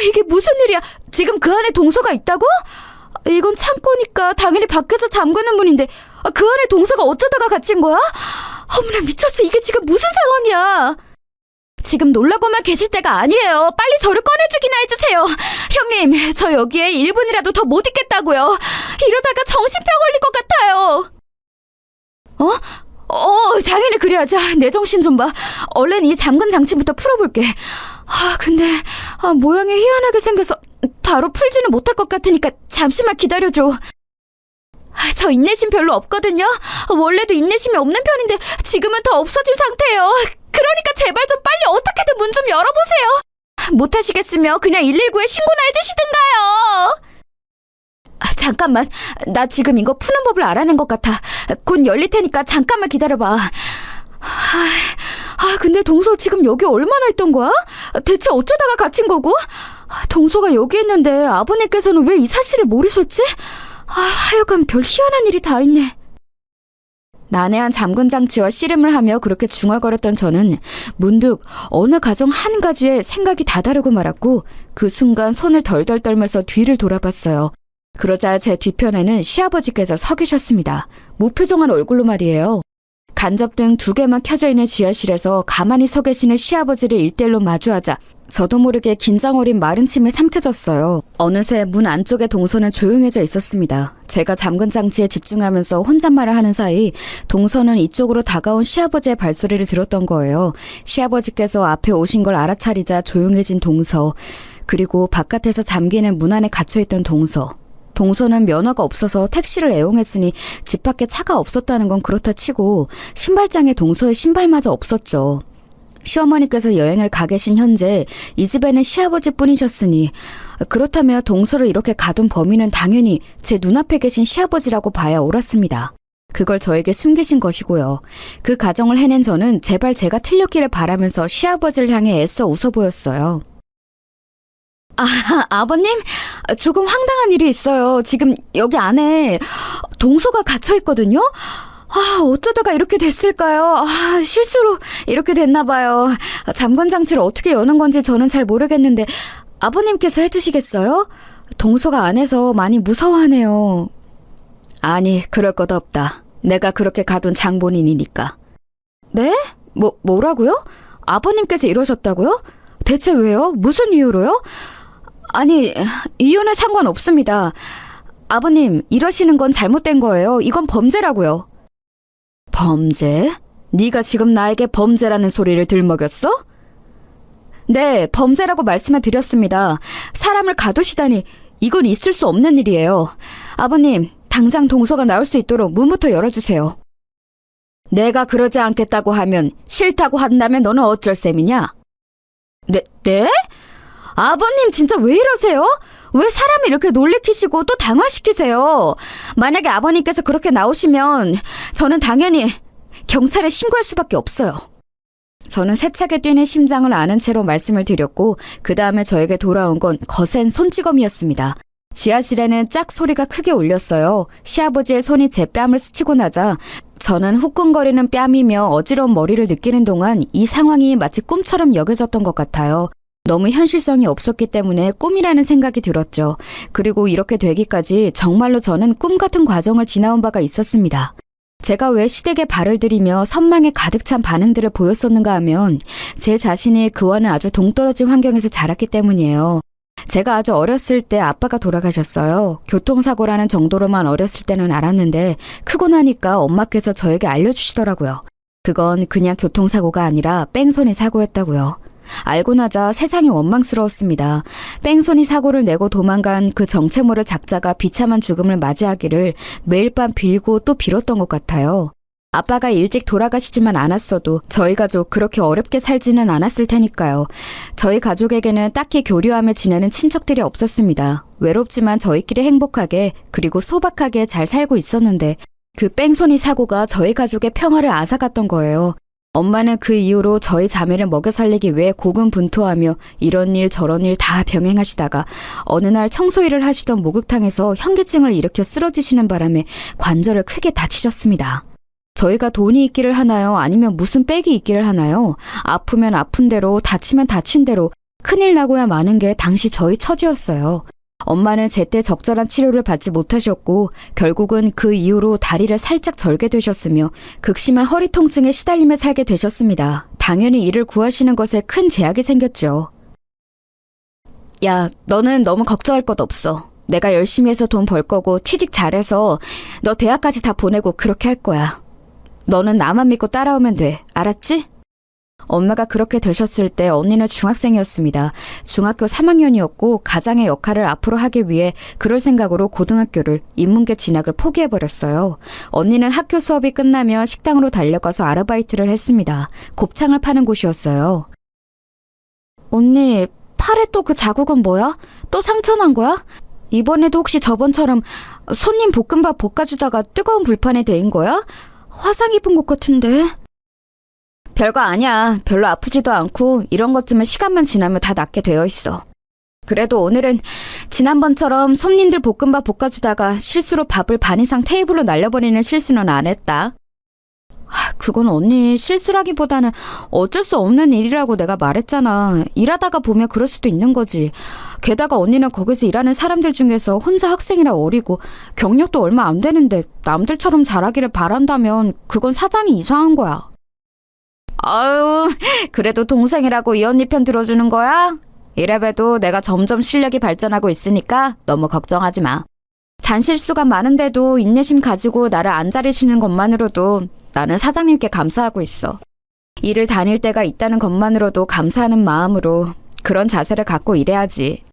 Speaker 2: 이게 무슨 일이야. 지금 그 안에 동서가 있다고? 이건 창고니까 당연히 밖에서 잠그는 문인데 그 안에 동서가 어쩌다가 갇힌 거야? 어머나 미쳤어. 이게 지금 무슨 상황이야. 지금 놀라고만 계실 때가 아니에요. 빨리 저를 꺼내주기나 해주세요. 형님, 저 여기에 1분이라도 더 못 있겠다고요. 이러다가 정신병 걸릴 것 같아요. 당연히 그래야지. 내 정신 좀 봐. 얼른 이 잠근 장치부터 풀어볼게. 근데 모양이 희한하게 생겨서 바로 풀지는 못할 것 같으니까 잠시만 기다려줘. 저 인내심 별로 없거든요. 원래도 인내심이 없는 편인데 지금은 더 없어진 상태예요. 그러니까 제발 좀 빨리 어떻게든 문 좀 열어보세요. 못하시겠으면 그냥 119에 신고나 해주시든가요. 잠깐만. 나 지금 이거 푸는 법을 알아낸 것 같아. 곧 열릴 테니까 잠깐만 기다려봐. 근데 동서 지금 여기 얼마나 있던 거야? 대체 어쩌다가 갇힌 거고? 동서가 여기 있는데 아버님께서는 왜 이 사실을 모르셨지? 하여간 별 희한한 일이 다 있네. 난해한 잠근 장치와 씨름을 하며 그렇게 중얼거렸던 저는 문득 어느 가정 한 가지에 생각이 다다르고 말았고 그 순간 손을 덜덜 떨면서 뒤를 돌아봤어요. 그러자 제 뒤편에는 시아버지께서 서 계셨습니다. 무표정한 얼굴로 말이에요. 간접등 2개만 켜져 있는 지하실에서 가만히 서 계시는 시아버지를 일대일로 마주하자 저도 모르게 긴장 어린 마른 침에 삼켜졌어요. 어느새 문 안쪽의 동서는 조용해져 있었습니다. 제가 잠근 장치에 집중하면서 혼잣말을 하는 사이 동서는 이쪽으로 다가온 시아버지의 발소리를 들었던 거예요. 시아버지께서 앞에 오신 걸 알아차리자 조용해진 동서, 그리고 바깥에서 잠기는 문 안에 갇혀있던 동서. 동서는 면허가 없어서 택시를 애용했으니 집 밖에 차가 없었다는 건 그렇다 치고 신발장에 동서의 신발마저 없었죠. 시어머니께서 여행을 가 계신 현재 이 집에는 시아버지뿐이셨으니 그렇다면 동서를 이렇게 가둔 범인은 당연히 제 눈앞에 계신 시아버지라고 봐야 옳았습니다. 그걸 저에게 숨기신 것이고요. 그 가정을 해낸 저는 제발 제가 틀렸기를 바라면서 시아버지를 향해 애써 웃어 보였어요. 아버님, 조금 황당한 일이 있어요. 지금 여기 안에 동서가 갇혀있거든요? 어쩌다가 이렇게 됐을까요? 실수로 이렇게 됐나봐요. 잠건 장치를 어떻게 여는 건지 저는 잘 모르겠는데 아버님께서 해주시겠어요? 동서가 안에서 많이 무서워하네요. 아니, 그럴 것 없다. 내가 그렇게 가둔 장본인이니까. 네? 뭐라고요? 아버님께서 이러셨다고요? 대체 왜요? 무슨 이유로요? 아니, 이유는 상관없습니다. 아버님, 이러시는 건 잘못된 거예요. 이건 범죄라고요. 범죄? 네가 지금 나에게 범죄라는 소리를 들먹였어? 네, 범죄라고 말씀을 드렸습니다. 사람을 가두시다니 이건 있을 수 없는 일이에요. 아버님, 당장 동서가 나올 수 있도록 문부터 열어주세요. 내가 그러지 않겠다고 하면 싫다고 한다면 너는 어쩔 셈이냐? 네? 아버님 진짜 왜 이러세요? 왜 사람을 이렇게 놀래키시고 또 당황시키세요? 만약에 아버님께서 그렇게 나오시면 저는 당연히 경찰에 신고할 수밖에 없어요. 저는 세차게 뛰는 심장을 아는 채로 말씀을 드렸고 그 다음에 저에게 돌아온 건 거센 손찌검이었습니다. 지하실에는 짝 소리가 크게 울렸어요. 시아버지의 손이 제 뺨을 스치고 나자 저는 후끈거리는 뺨이며 어지러운 머리를 느끼는 동안 이 상황이 마치 꿈처럼 여겨졌던 것 같아요. 너무 현실성이 없었기 때문에 꿈이라는 생각이 들었죠. 그리고 이렇게 되기까지 정말로 저는 꿈 같은 과정을 지나온 바가 있었습니다. 제가 왜 시댁에 발을 들이며 선망에 가득 찬 반응들을 보였었는가 하면 제 자신이 그와는 아주 동떨어진 환경에서 자랐기 때문이에요. 제가 아주 어렸을 때 아빠가 돌아가셨어요. 교통사고라는 정도로만 어렸을 때는 알았는데 크고 나니까 엄마께서 저에게 알려주시더라고요. 그건 그냥 교통사고가 아니라 뺑소니 사고였다고요. 알고 나자 세상이 원망스러웠습니다. 뺑소니 사고를 내고 도망간 그 정체모를 작자가 비참한 죽음을 맞이하기를 매일 밤 빌고 또 빌었던 것 같아요. 아빠가 일찍 돌아가시지만 않았어도 저희 가족 그렇게 어렵게 살지는 않았을 테니까요. 저희 가족에게는 딱히 교류하며 지내는 친척들이 없었습니다. 외롭지만 저희끼리 행복하게 그리고 소박하게 잘 살고 있었는데 그 뺑소니 사고가 저희 가족의 평화를 앗아갔던 거예요. 엄마는 그 이후로 저희 자매를 먹여 살리기 위해 고군분투하며 이런 일 저런 일 다 병행하시다가 어느 날 청소일을 하시던 목욕탕에서 현기증을 일으켜 쓰러지시는 바람에 관절을 크게 다치셨습니다. 저희가 돈이 있기를 하나요? 아니면 무슨 빽이 있기를 하나요? 아프면 아픈 대로 다치면 다친 대로 큰일 나고야 마는 게 당시 저희 처지였어요. 엄마는 제때 적절한 치료를 받지 못하셨고 결국은 그 이후로 다리를 살짝 절게 되셨으며 극심한 허리 통증에 시달리며 살게 되셨습니다. 당연히 이를 구하시는 것에 큰 제약이 생겼죠. 야, 너는 너무 걱정할 것 없어. 내가 열심히 해서 돈 벌 거고 취직 잘해서 너 대학까지 다 보내고 그렇게 할 거야. 너는 나만 믿고 따라오면 돼. 알았지? 엄마가 그렇게 되셨을 때 언니는 중학생이었습니다. 중학교 3학년이었고 가장의 역할을 앞으로 하기 위해 그럴 생각으로 고등학교를 인문계 진학을 포기해버렸어요. 언니는 학교 수업이 끝나면 식당으로 달려가서 아르바이트를 했습니다. 곱창을 파는 곳이었어요. 언니, 팔에 또 그 자국은 뭐야? 또 상처난 거야? 이번에도 혹시 저번처럼 손님 볶음밥 볶아주다가 뜨거운 불판에 데인 거야? 화상 입은 것 같은데. 별거 아니야. 별로 아프지도 않고 이런 것쯤은 시간만 지나면 다 낫게 되어 있어. 그래도 오늘은 지난번처럼 손님들 볶음밥 볶아주다가 실수로 밥을 반 이상 테이블로 날려버리는 실수는 안 했다. 그건 언니 실수라기보다는 어쩔 수 없는 일이라고 내가 말했잖아. 일하다가 보면 그럴 수도 있는 거지. 게다가 언니는 거기서 일하는 사람들 중에서 혼자 학생이라 어리고 경력도 얼마 안 되는데 남들처럼 잘하기를 바란다면 그건 사장이 이상한 거야. 아유, 그래도 동생이라고 이 언니 편 들어주는 거야? 이래봬도 내가 점점 실력이 발전하고 있으니까 너무 걱정하지 마. 잔실수가 많은데도 인내심 가지고 나를 안 자르시는 것만으로도 나는 사장님께 감사하고 있어. 일을 다닐 때가 있다는 것만으로도 감사하는 마음으로 그런 자세를 갖고 일해야지.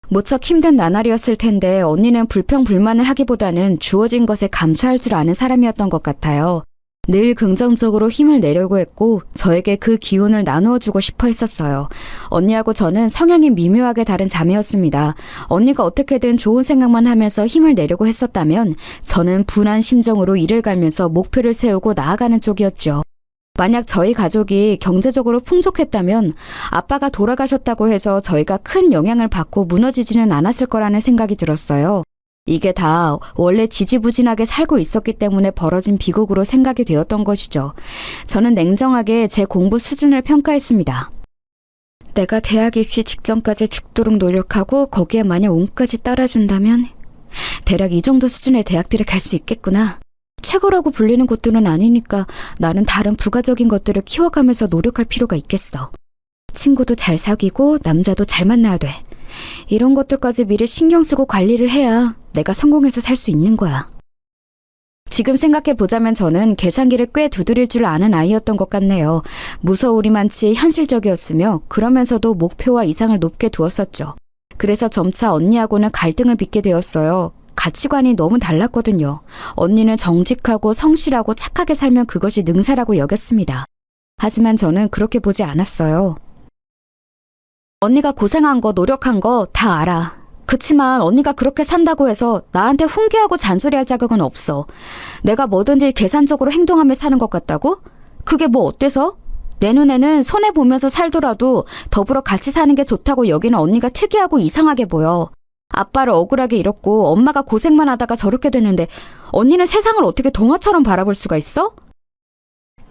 Speaker 2: 무척 힘든 나날이었을 텐데 언니는 불평불만을 하기보다는 주어진 것에 감사할 줄 아는 사람이었던 것 같아요. 늘 긍정적으로 힘을 내려고 했고 저에게 그 기운을 나누어주고 싶어 했었어요. 언니하고 저는 성향이 미묘하게 다른 자매였습니다. 언니가 어떻게든 좋은 생각만 하면서 힘을 내려고 했었다면 저는 분한 심정으로 일을 갈면서 목표를 세우고 나아가는 쪽이었죠. 만약 저희 가족이 경제적으로 풍족했다면 아빠가 돌아가셨다고 해서 저희가 큰 영향을 받고 무너지지는 않았을 거라는 생각이 들었어요. 이게 다 원래 지지부진하게 살고 있었기 때문에 벌어진 비극으로 생각이 되었던 것이죠. 저는 냉정하게 제 공부 수준을 평가했습니다. 내가 대학 입시 직전까지 죽도록 노력하고 거기에 만약 운까지 따라준다면 대략 이 정도 수준의 대학들에 갈 수 있겠구나. 최고라고 불리는 곳들은 아니니까 나는 다른 부가적인 것들을 키워가면서 노력할 필요가 있겠어. 친구도 잘 사귀고 남자도 잘 만나야 돼. 이런 것들까지 미리 신경 쓰고 관리를 해야 내가 성공해서 살 수 있는 거야. 지금 생각해보자면 저는 계산기를 꽤 두드릴 줄 아는 아이였던 것 같네요. 무서우리만치 현실적이었으며 그러면서도 목표와 이상을 높게 두었었죠. 그래서 점차 언니하고는 갈등을 빚게 되었어요. 가치관이 너무 달랐거든요. 언니는 정직하고 성실하고 착하게 살면 그것이 능사라고 여겼습니다. 하지만 저는 그렇게 보지 않았어요. 언니가 고생한 거, 노력한 거 다 알아. 그치만 언니가 그렇게 산다고 해서 나한테 훈계하고 잔소리할 자격은 없어. 내가 뭐든지 계산적으로 행동하며 사는 것 같다고? 그게 뭐 어때서? 내 눈에는 손해보면서 살더라도 더불어 같이 사는 게 좋다고 여기는 언니가 특이하고 이상하게 보여. 아빠를 억울하게 잃었고 엄마가 고생만 하다가 저렇게 됐는데 언니는 세상을 어떻게 동화처럼 바라볼 수가 있어?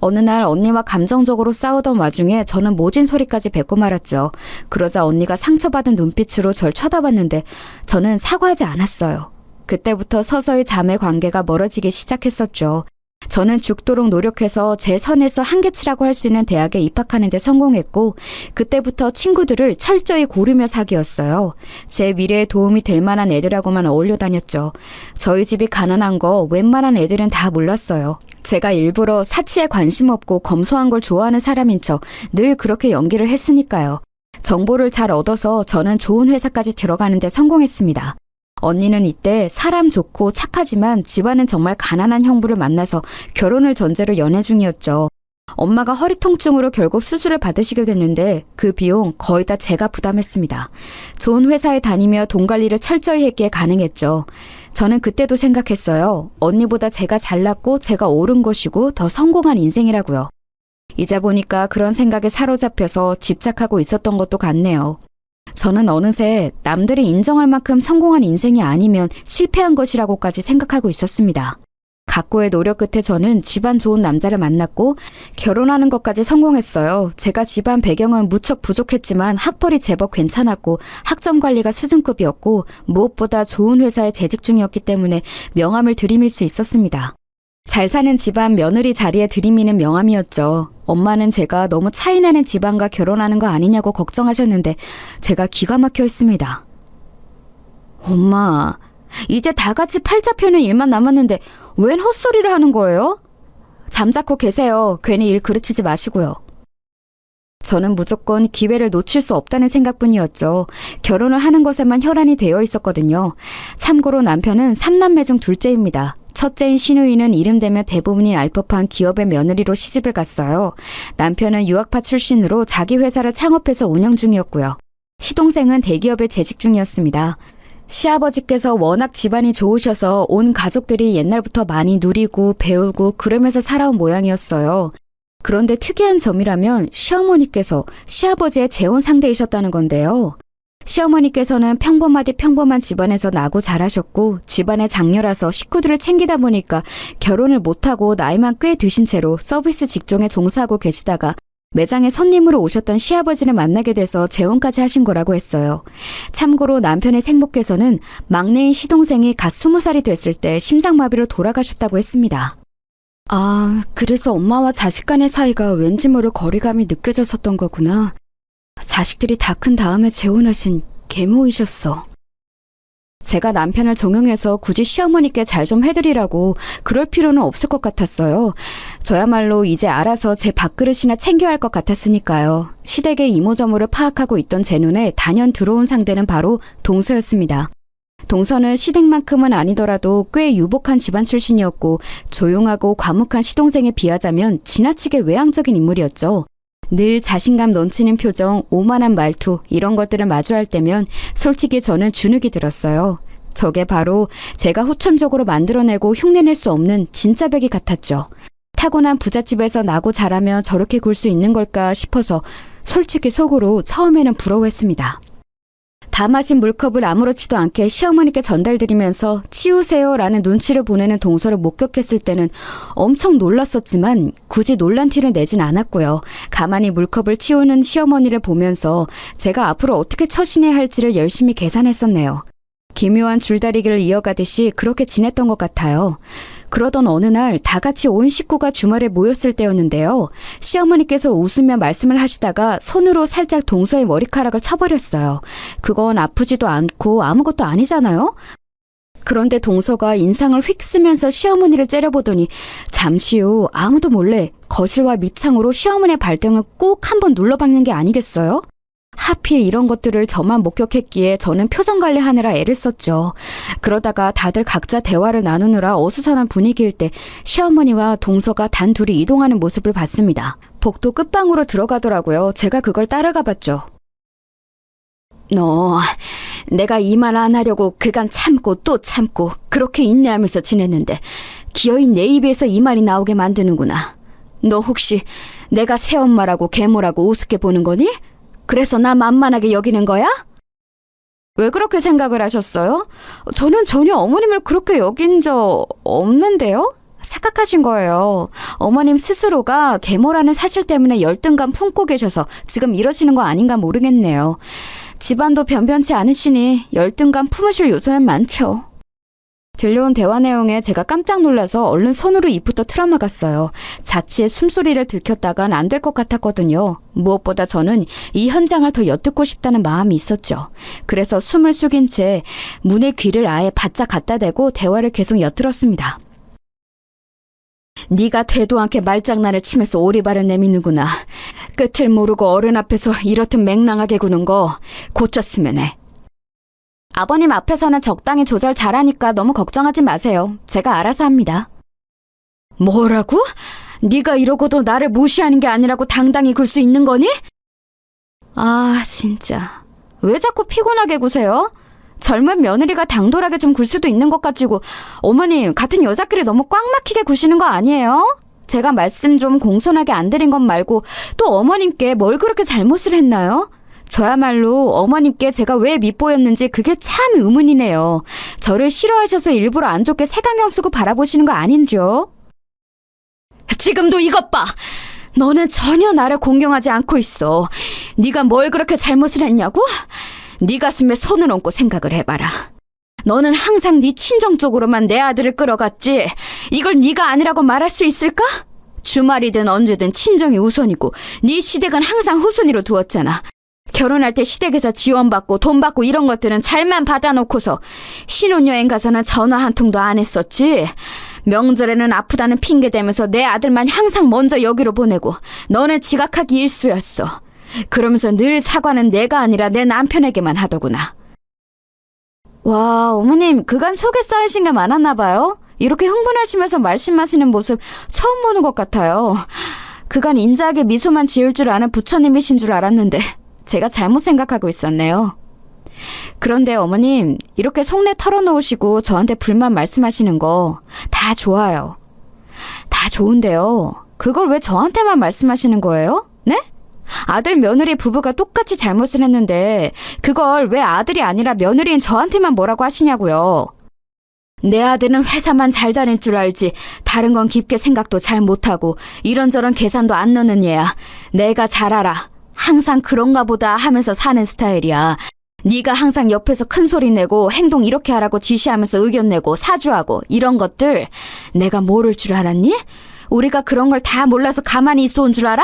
Speaker 2: 어느 날 언니와 감정적으로 싸우던 와중에 저는 모진 소리까지 뱉고 말았죠. 그러자 언니가 상처받은 눈빛으로 절 쳐다봤는데 저는 사과하지 않았어요. 그때부터 서서히 자매 관계가 멀어지기 시작했었죠. 저는 죽도록 노력해서 제 선에서 한계치라고 할 수 있는 대학에 입학하는 데 성공했고 그때부터 친구들을 철저히 고르며 사귀었어요. 제 미래에 도움이 될 만한 애들하고만 어울려 다녔죠. 저희 집이 가난한 거 웬만한 애들은 다 몰랐어요. 제가 일부러 사치에 관심 없고 검소한 걸 좋아하는 사람인 척 늘 그렇게 연기를 했으니까요. 정보를 잘 얻어서 저는 좋은 회사까지 들어가는데 성공했습니다. 언니는 이때 사람 좋고 착하지만 집안은 정말 가난한 형부를 만나서 결혼을 전제로 연애 중이었죠. 엄마가 허리 통증으로 결국 수술을 받으시게 됐는데 그 비용 거의 다 제가 부담했습니다. 좋은 회사에 다니며 돈 관리를 철저히 했기에 가능했죠. 저는 그때도 생각했어요. 언니보다 제가 잘났고 제가 옳은 것이고 더 성공한 인생이라고요. 이제 보니까 그런 생각에 사로잡혀서 집착하고 있었던 것도 같네요. 저는 어느새 남들이 인정할 만큼 성공한 인생이 아니면 실패한 것이라고까지 생각하고 있었습니다. 각고의 노력 끝에 저는 집안 좋은 남자를 만났고 결혼하는 것까지 성공했어요. 제가 집안 배경은 무척 부족했지만 학벌이 제법 괜찮았고 학점 관리가 수준급이었고 무엇보다 좋은 회사에 재직 중이었기 때문에 명함을 들이밀 수 있었습니다. 잘 사는 집안 며느리 자리에 들이미는 명함이었죠. 엄마는 제가 너무 차이나는 집안과 결혼하는 거 아니냐고 걱정하셨는데 제가 기가 막혀 했습니다. 엄마, 이제 다 같이 팔자 펴는 일만 남았는데 웬 헛소리를 하는 거예요? 잠자코 계세요. 괜히 일 그르치지 마시고요. 저는 무조건 기회를 놓칠 수 없다는 생각뿐이었죠. 결혼을 하는 것에만 혈안이 되어 있었거든요. 참고로 남편은 3남매 중 둘째입니다. 첫째인 신우이는 이름되면 대부분이 알 법한 기업의 며느리로 시집을 갔어요. 남편은 유학파 출신으로 자기 회사를 창업해서 운영 중이었고요. 시동생은 대기업에 재직 중이었습니다. 시아버지께서 워낙 집안이 좋으셔서 온 가족들이 옛날부터 많이 누리고 배우고 그러면서 살아온 모양이었어요. 그런데 특이한 점이라면 시어머니께서 시아버지의 재혼 상대이셨다는 건데요. 시어머니께서는 평범하디 평범한 집안에서 나고 자라셨고 집안의 장녀라서 식구들을 챙기다 보니까 결혼을 못하고 나이만 꽤 드신 채로 서비스 직종에 종사하고 계시다가 매장에 손님으로 오셨던 시아버지를 만나게 돼서 재혼까지 하신 거라고 했어요. 참고로 남편의 생모께서는 막내인 시동생이 갓 20살이 됐을 때 심장마비로 돌아가셨다고 했습니다. 아, 그래서 엄마와 자식 간의 사이가 왠지 모를 거리감이 느껴졌었던 거구나. 자식들이 다 큰 다음에 재혼하신 계모이셨어. 제가 남편을 종용해서 굳이 시어머니께 잘 좀 해드리라고 그럴 필요는 없을 것 같았어요. 저야말로 이제 알아서 제 밥그릇이나 챙겨야 할 것 같았으니까요. 시댁의 이모저모를 파악하고 있던 제 눈에 단연 들어온 상대는 바로 동서였습니다. 동서는 시댁만큼은 아니더라도 꽤 유복한 집안 출신이었고 조용하고 과묵한 시동생에 비하자면 지나치게 외향적인 인물이었죠. 늘 자신감 넘치는 표정, 오만한 말투 이런 것들을 마주할 때면 솔직히 저는 주눅이 들었어요. 저게 바로 제가 후천적으로 만들어내고 흉내낼 수 없는 진짜 벽이 같았죠. 타고난 부잣집에서 나고 자라며 저렇게 굴 수 있는 걸까 싶어서 솔직히 속으로 처음에는 부러워했습니다. 다 마신 물컵을 아무렇지도 않게 시어머니께 전달드리면서 치우세요라는 눈치를 보내는 동서를 목격했을 때는 엄청 놀랐었지만 굳이 놀란 티를 내진 않았고요. 가만히 물컵을 치우는 시어머니를 보면서 제가 앞으로 어떻게 처신해야 할지를 열심히 계산했었네요. 기묘한 줄다리기를 이어가듯이 그렇게 지냈던 것 같아요. 그러던 어느 날 다 같이 온 식구가 주말에 모였을 때였는데요. 시어머니께서 웃으며 말씀을 하시다가 손으로 살짝 동서의 머리카락을 쳐버렸어요. 그건 아프지도 않고 아무것도 아니잖아요? 그런데 동서가 인상을 휙 쓰면서 시어머니를 째려보더니 잠시 후 아무도 몰래 거실과 밑창으로 시어머니의 발등을 꾹 한번 눌러박는 게 아니겠어요? 하필 이런 것들을 저만 목격했기에 저는 표정 관리하느라 애를 썼죠. 그러다가 다들 각자 대화를 나누느라 어수선한 분위기일 때 시어머니와 동서가 단 둘이 이동하는 모습을 봤습니다. 복도 끝방으로 들어가더라고요. 제가 그걸 따라가 봤죠. 너, 내가 이 말 안 하려고 그간 참고 또 참고 그렇게 인내하면서 지냈는데 기어인 내 입에서 이 말이 나오게 만드는구나. 너 혹시 내가 새엄마라고 계모라고 우습게 보는 거니? 그래서 나 만만하게 여기는 거야? 왜 그렇게 생각을 하셨어요? 저는 전혀 어머님을 그렇게 여긴 적 없는데요? 착각하신 거예요. 어머님 스스로가 계모라는 사실 때문에 열등감 품고 계셔서 지금 이러시는 거 아닌가 모르겠네요. 집안도 변변치 않으시니 열등감 품으실 요소는 많죠. 들려온 대화 내용에 제가 깜짝 놀라서 얼른 손으로 입부터 틀어막았어요. 자취의 숨소리를 들켰다간 안 될 것 같았거든요. 무엇보다 저는 이 현장을 더 엿듣고 싶다는 마음이 있었죠. 그래서 숨을 숙인 채 문에 귀를 아예 바짝 갖다 대고 대화를 계속 엿들었습니다. 네가 되도 않게 말장난을 치면서 오리발을 내미는구나. 끝을 모르고 어른 앞에서 이렇듯 맹랑하게 구는 거 고쳤으면 해. 아버님 앞에서는 적당히 조절 잘하니까 너무 걱정하지 마세요. 제가 알아서 합니다. 뭐라고? 네가 이러고도 나를 무시하는 게 아니라고 당당히 굴 수 있는 거니? 아, 진짜. 왜 자꾸 피곤하게 구세요? 젊은 며느리가 당돌하게 좀 굴 수도 있는 것 같지고 어머님 같은 여자끼리 너무 꽉 막히게 구시는 거 아니에요? 제가 말씀 좀 공손하게 안 드린 것 말고 또 어머님께 뭘 그렇게 잘못을 했나요? 저야말로 어머님께 제가 왜 밉보였는지 그게 참 의문이네요. 저를 싫어하셔서 일부러 안 좋게 색안경 쓰고 바라보시는 거 아닌지요? 지금도 이것 봐! 너는 전혀 나를 공경하지 않고 있어. 네가 뭘 그렇게 잘못을 했냐고? 네 가슴에 손을 얹고 생각을 해봐라. 너는 항상 네 친정 쪽으로만 내 아들을 끌어갔지. 이걸 네가 아니라고 말할 수 있을까? 주말이든 언제든 친정이 우선이고 네 시댁은 항상 후순위로 두었잖아. 결혼할 때 시댁에서 지원받고 돈 받고 이런 것들은 잘만 받아놓고서 신혼여행 가서는 전화 한 통도 안 했었지. 명절에는 아프다는 핑계 대면서 내 아들만 항상 먼저 여기로 보내고 너는 지각하기 일쑤였어. 그러면서 늘 사과는 내가 아니라 내 남편에게만 하더구나. 와, 어머님 그간 속에 쌓이신 게 많았나 봐요. 이렇게 흥분하시면서 말씀하시는 모습 처음 보는 것 같아요. 그간 인자하게 미소만 지을 줄 아는 부처님이신 줄 알았는데 제가 잘못 생각하고 있었네요. 그런데 어머님 이렇게 속내 털어놓으시고 저한테 불만 말씀하시는 거 다 좋아요. 다 좋은데요. 그걸 왜 저한테만 말씀하시는 거예요? 네? 아들 며느리 부부가 똑같이 잘못을 했는데 그걸 왜 아들이 아니라 며느리인 저한테만 뭐라고 하시냐고요. 내 아들은 회사만 잘 다닐 줄 알지 다른 건 깊게 생각도 잘 못하고 이런저런 계산도 안 넣는 얘야. 내가 잘 알아. 항상 그런가 보다 하면서 사는 스타일이야. 네가 항상 옆에서 큰 소리 내고 행동 이렇게 하라고 지시하면서 의견 내고 사주하고 이런 것들 내가 모를 줄 알았니? 우리가 그런 걸 다 몰라서 가만히 있어 온 줄 알아?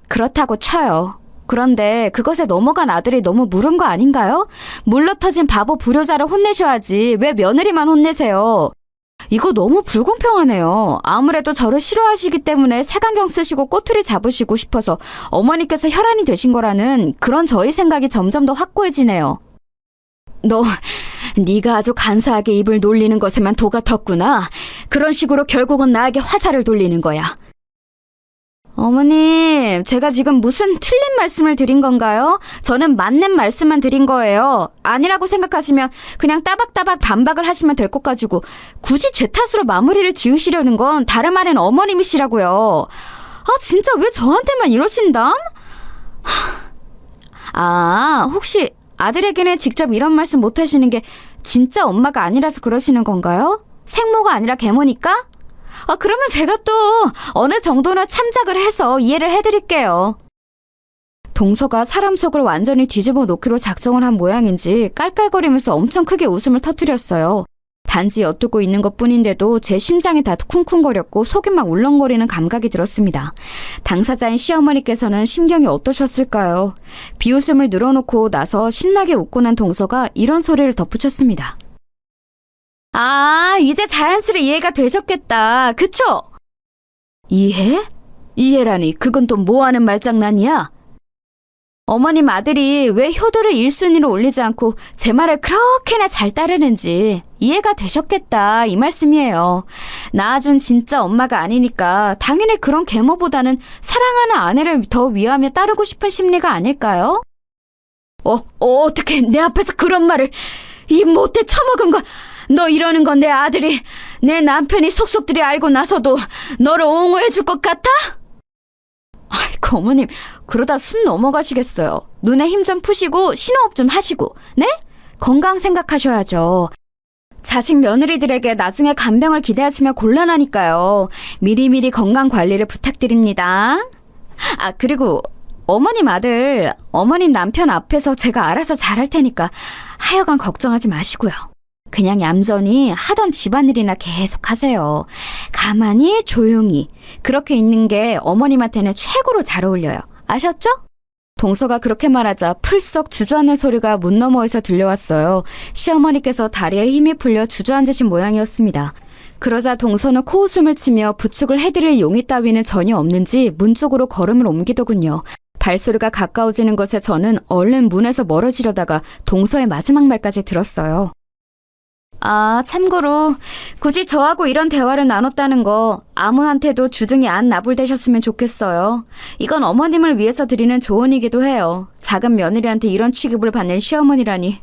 Speaker 2: 그렇다고 쳐요. 그런데 그것에 넘어간 아들이 너무 무른 거 아닌가요? 물러터진 바보 불효자를 혼내셔야지 왜 며느리만 혼내세요? 이거 너무 불공평하네요. 아무래도 저를 싫어하시기 때문에 색안경 쓰시고 꼬투리 잡으시고 싶어서 어머니께서 혈안이 되신 거라는 그런 저희 생각이 점점 더 확고해지네요. 네가 아주 간사하게 입을 놀리는 것에만 도가 텄구나. 그런 식으로 결국은 나에게 화살을 돌리는 거야. 어머님, 제가 지금 무슨 틀린 말씀을 드린 건가요? 저는 맞는 말씀만 드린 거예요. 아니라고 생각하시면 그냥 따박따박 반박을 하시면 될 것 가지고 굳이 제 탓으로 마무리를 지으시려는 건 다름 아닌 어머님이시라고요. 아, 진짜 왜 저한테만 이러신담? 아, 혹시 아들에게는 직접 이런 말씀 못 하시는 게 진짜 엄마가 아니라서 그러시는 건가요? 생모가 아니라 계모니까? 그러면 제가 또 어느 정도는 참작을 해서 이해를 해드릴게요. 동서가 사람 속을 완전히 뒤집어 놓기로 작정을 한 모양인지 깔깔거리면서 엄청 크게 웃음을 터뜨렸어요. 단지 엿두고 있는 것뿐인데도 제 심장이 다 쿵쿵거렸고 속이 막 울렁거리는 감각이 들었습니다. 당사자인 시어머니께서는 심경이 어떠셨을까요? 비웃음을 늘어놓고 나서 신나게 웃고 난 동서가 이런 소리를 덧붙였습니다. 아, 이제 자연스레 이해가 되셨겠다. 그쵸? 이해? 이해라니 그건 또 뭐하는 말장난이야? 어머님 아들이 왜 효도를 1순위로 올리지 않고 제 말을 그렇게나 잘 따르는지 이해가 되셨겠다 이 말씀이에요. 낳아준 진짜 엄마가 아니니까 당연히 그런 계모보다는 사랑하는 아내를 더 위하며 따르고 싶은 심리가 아닐까요? 어떻게 내 앞에서 그런 말을 이 못돼 처먹은 거 너 이러는 건 내 아들이 내 남편이 속속들이 알고 나서도 너를 옹호해 줄 것 같아? 아이고 어머님 그러다 순 넘어가시겠어요. 눈에 힘 좀 푸시고 신호흡 좀 하시고 네? 건강 생각하셔야죠. 자식 며느리들에게 나중에 간병을 기대하시면 곤란하니까요. 미리미리 건강 관리를 부탁드립니다. 아 그리고 어머님 아들, 어머님 남편 앞에서 제가 알아서 잘할 테니까 하여간 걱정하지 마시고요. 그냥 얌전히 하던 집안일이나 계속 하세요. 가만히 조용히 그렇게 있는 게 어머님한테는 최고로 잘 어울려요. 아셨죠? 동서가 그렇게 말하자 풀썩 주저앉는 소리가 문 너머에서 들려왔어요. 시어머니께서 다리에 힘이 풀려 주저앉으신 모양이었습니다. 그러자 동서는 코웃음을 치며 부축을 해드릴 용의 따위는 전혀 없는지 문 쪽으로 걸음을 옮기더군요. 발소리가 가까워지는 것에 저는 얼른 문에서 멀어지려다가 동서의 마지막 말까지 들었어요. 아, 참고로 굳이 저하고 이런 대화를 나눴다는 거 아무한테도 주둥이 안 나불대셨으면 좋겠어요. 이건 어머님을 위해서 드리는 조언이기도 해요. 작은 며느리한테 이런 취급을 받는 시어머니라니.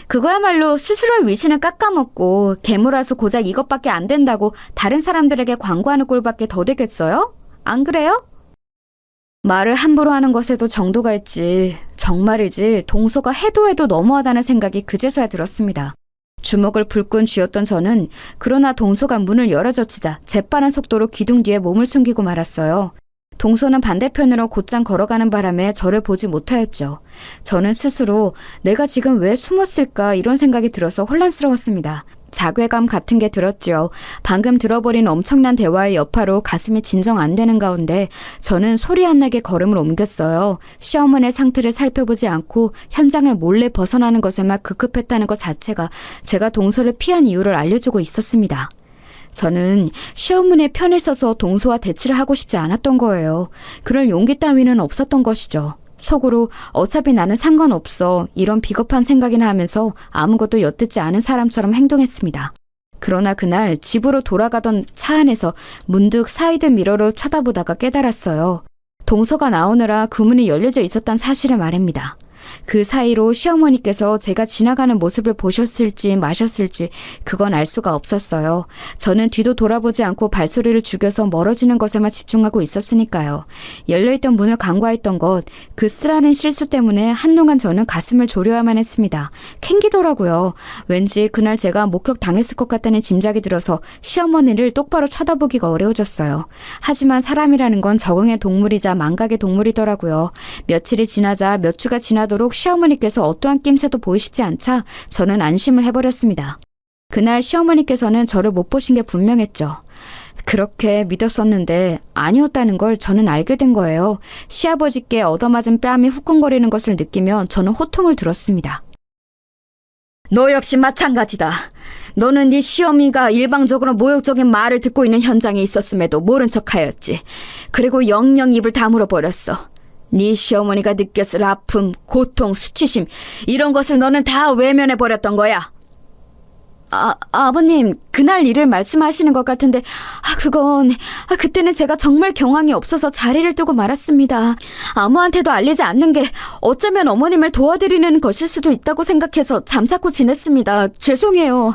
Speaker 2: 그거야말로 스스로의 위신을 깎아먹고 계모라서 고작 이것밖에 안 된다고 다른 사람들에게 광고하는 꼴밖에 더 되겠어요? 안 그래요? 말을 함부로 하는 것에도 정도가 있지. 정말이지 동서가 해도 해도 너무하다는 생각이 그제서야 들었습니다. 주먹을 불끈 쥐었던 저는 그러나 동서가 문을 열어젖히자 재빠른 속도로 기둥 뒤에 몸을 숨기고 말았어요. 동서는 반대편으로 곧장 걸어가는 바람에 저를 보지 못하였죠. 저는 스스로 내가 지금 왜 숨었을까 이런 생각이 들어서 혼란스러웠습니다. 자괴감 같은 게 들었죠. 방금 들어버린 엄청난 대화의 여파로 가슴이 진정 안 되는 가운데 저는 소리 안 나게 걸음을 옮겼어요. 시어머니의 상태를 살펴보지 않고 현장을 몰래 벗어나는 것에만 급급했다는 것 자체가 제가 동서를 피한 이유를 알려주고 있었습니다. 저는 시어머니의 편에 서서 동서와 대치를 하고 싶지 않았던 거예요. 그럴 용기 따위는 없었던 것이죠. 속으로 어차피 나는 상관없어 이런 비겁한 생각이나 하면서 아무것도 엿듣지 않은 사람처럼 행동했습니다. 그러나 그날 집으로 돌아가던 차 안에서 문득 사이드 미러로 쳐다보다가 깨달았어요. 동서가 나오느라 그 문이 열려져 있었단 사실을 말입니다. 그 사이로 시어머니께서 제가 지나가는 모습을 보셨을지 마셨을지 그건 알 수가 없었어요. 저는 뒤도 돌아보지 않고 발소리를 죽여서 멀어지는 것에만 집중하고 있었으니까요. 열려있던 문을 간과했던 것, 그 쓰라린 실수 때문에 한동안 저는 가슴을 졸여야만 했습니다. 캥기더라고요. 왠지 그날 제가 목격당했을 것 같다는 짐작이 들어서 시어머니를 똑바로 쳐다보기가 어려워졌어요. 하지만 사람이라는 건 적응의 동물이자 망각의 동물이더라고요. 며칠이 지나자 몇 주가 지나도록 시어머니께서 어떠한 낌새도 보이시지 않자 저는 안심을 해버렸습니다. 그날 시어머니께서는 저를 못 보신 게 분명했죠. 그렇게 믿었었는데 아니었다는 걸 저는 알게 된 거예요. 시아버지께 얻어맞은 뺨이 후끈거리는 것을 느끼며 저는 호통을 들었습니다. 너 역시 마찬가지다. 너는 네 시어미가 일방적으로 모욕적인 말을 듣고 있는 현장에 있었음에도 모른 척하였지. 그리고 영영 입을 다물어 버렸어. 네 시어머니가 느꼈을 아픔, 고통, 수치심 이런 것을 너는 다 외면해 버렸던 거야. 아버님, 그날 일을 말씀하시는 것 같은데 그때는 제가 정말 경황이 없어서 자리를 뜨고 말았습니다. 아무한테도 알리지 않는 게 어쩌면 어머님을 도와드리는 것일 수도 있다고 생각해서 잠자코 지냈습니다. 죄송해요.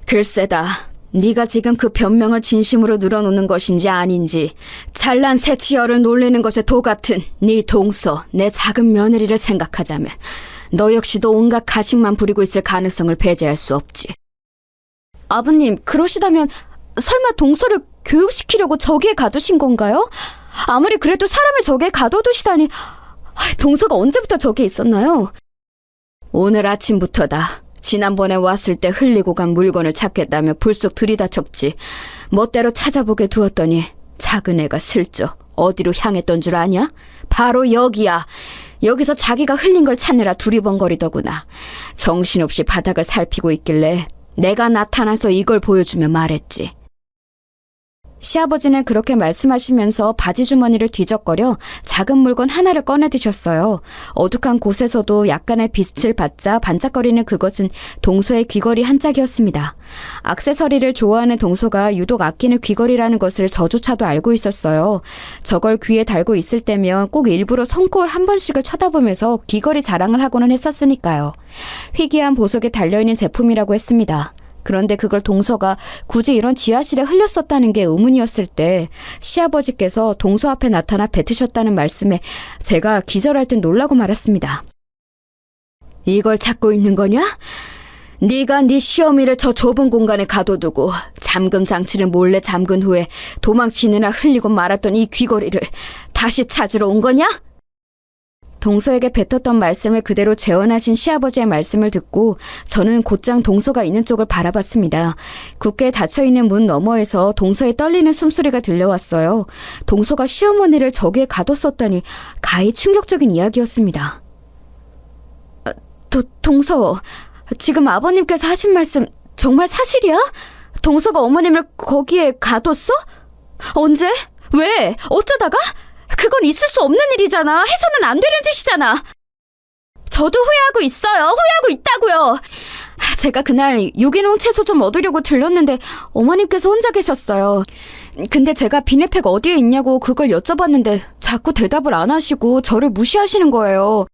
Speaker 2: 글쎄다. 네가 지금 그 변명을 진심으로 늘어놓는 것인지 아닌지 잘난 새치어를 놀리는 것에 도같은 네 동서, 내 작은 며느리를 생각하자면 너 역시도 온갖 가식만 부리고 있을 가능성을 배제할 수 없지. 아버님, 그러시다면 설마 동서를 교육시키려고 저기에 가두신 건가요? 아무리 그래도 사람을 저기에 가둬두시다니. 동서가 언제부터 저기에 있었나요? 오늘 아침부터다. 지난번에 왔을 때 흘리고 간 물건을 찾겠다며 불쑥 들이닥쳤지. 멋대로 찾아보게 두었더니 작은 애가 슬쩍 어디로 향했던 줄 아냐? 바로 여기야. 여기서 자기가 흘린 걸 찾느라 두리번거리더구나. 정신없이 바닥을 살피고 있길래 내가 나타나서 이걸 보여주며 말했지. 시아버지는 그렇게 말씀하시면서 바지 주머니를 뒤적거려 작은 물건 하나를 꺼내 드셨어요. 어둑한 곳에서도 약간의 빛을 받자 반짝거리는 그것은 동서의 귀걸이 한 짝이었습니다. 액세서리를 좋아하는 동서가 유독 아끼는 귀걸이라는 것을 저조차도 알고 있었어요. 저걸 귀에 달고 있을 때면 꼭 일부러 손코를 한 번씩을 쳐다보면서 귀걸이 자랑을 하고는 했었으니까요. 희귀한 보석에 달려있는 제품이라고 했습니다. 그런데 그걸 동서가 굳이 이런 지하실에 흘렸었다는 게 의문이었을 때 시아버지께서 동서 앞에 나타나 뱉으셨다는 말씀에 제가 기절할 듯 놀라고 말았습니다. 이걸 찾고 있는 거냐? 네가 네 시어미를 저 좁은 공간에 가둬두고 잠금 장치를 몰래 잠근 후에 도망치느라 흘리고 말았던 이 귀걸이를 다시 찾으러 온 거냐? 동서에게 뱉었던 말씀을 그대로 재현하신 시아버지의 말씀을 듣고 저는 곧장 동서가 있는 쪽을 바라봤습니다. 굳게 닫혀있는 문 너머에서 동서의 떨리는 숨소리가 들려왔어요. 동서가 시어머니를 저기에 가뒀었다니 가히 충격적인 이야기였습니다. 동서, 지금 아버님께서 하신 말씀 정말 사실이야? 동서가 어머님을 거기에 가뒀어? 언제? 왜? 어쩌다가? 그건 있을 수 없는 일이잖아. 해서는 안 되는 짓이잖아. 저도 후회하고 있어요. 후회하고 있다고요. 제가 그날 유기농 채소 좀 얻으려고 들렀는데 어머님께서 혼자 계셨어요. 근데 제가 비닐팩 어디에 있냐고 그걸 여쭤봤는데 자꾸 대답을 안 하시고 저를 무시하시는 거예요.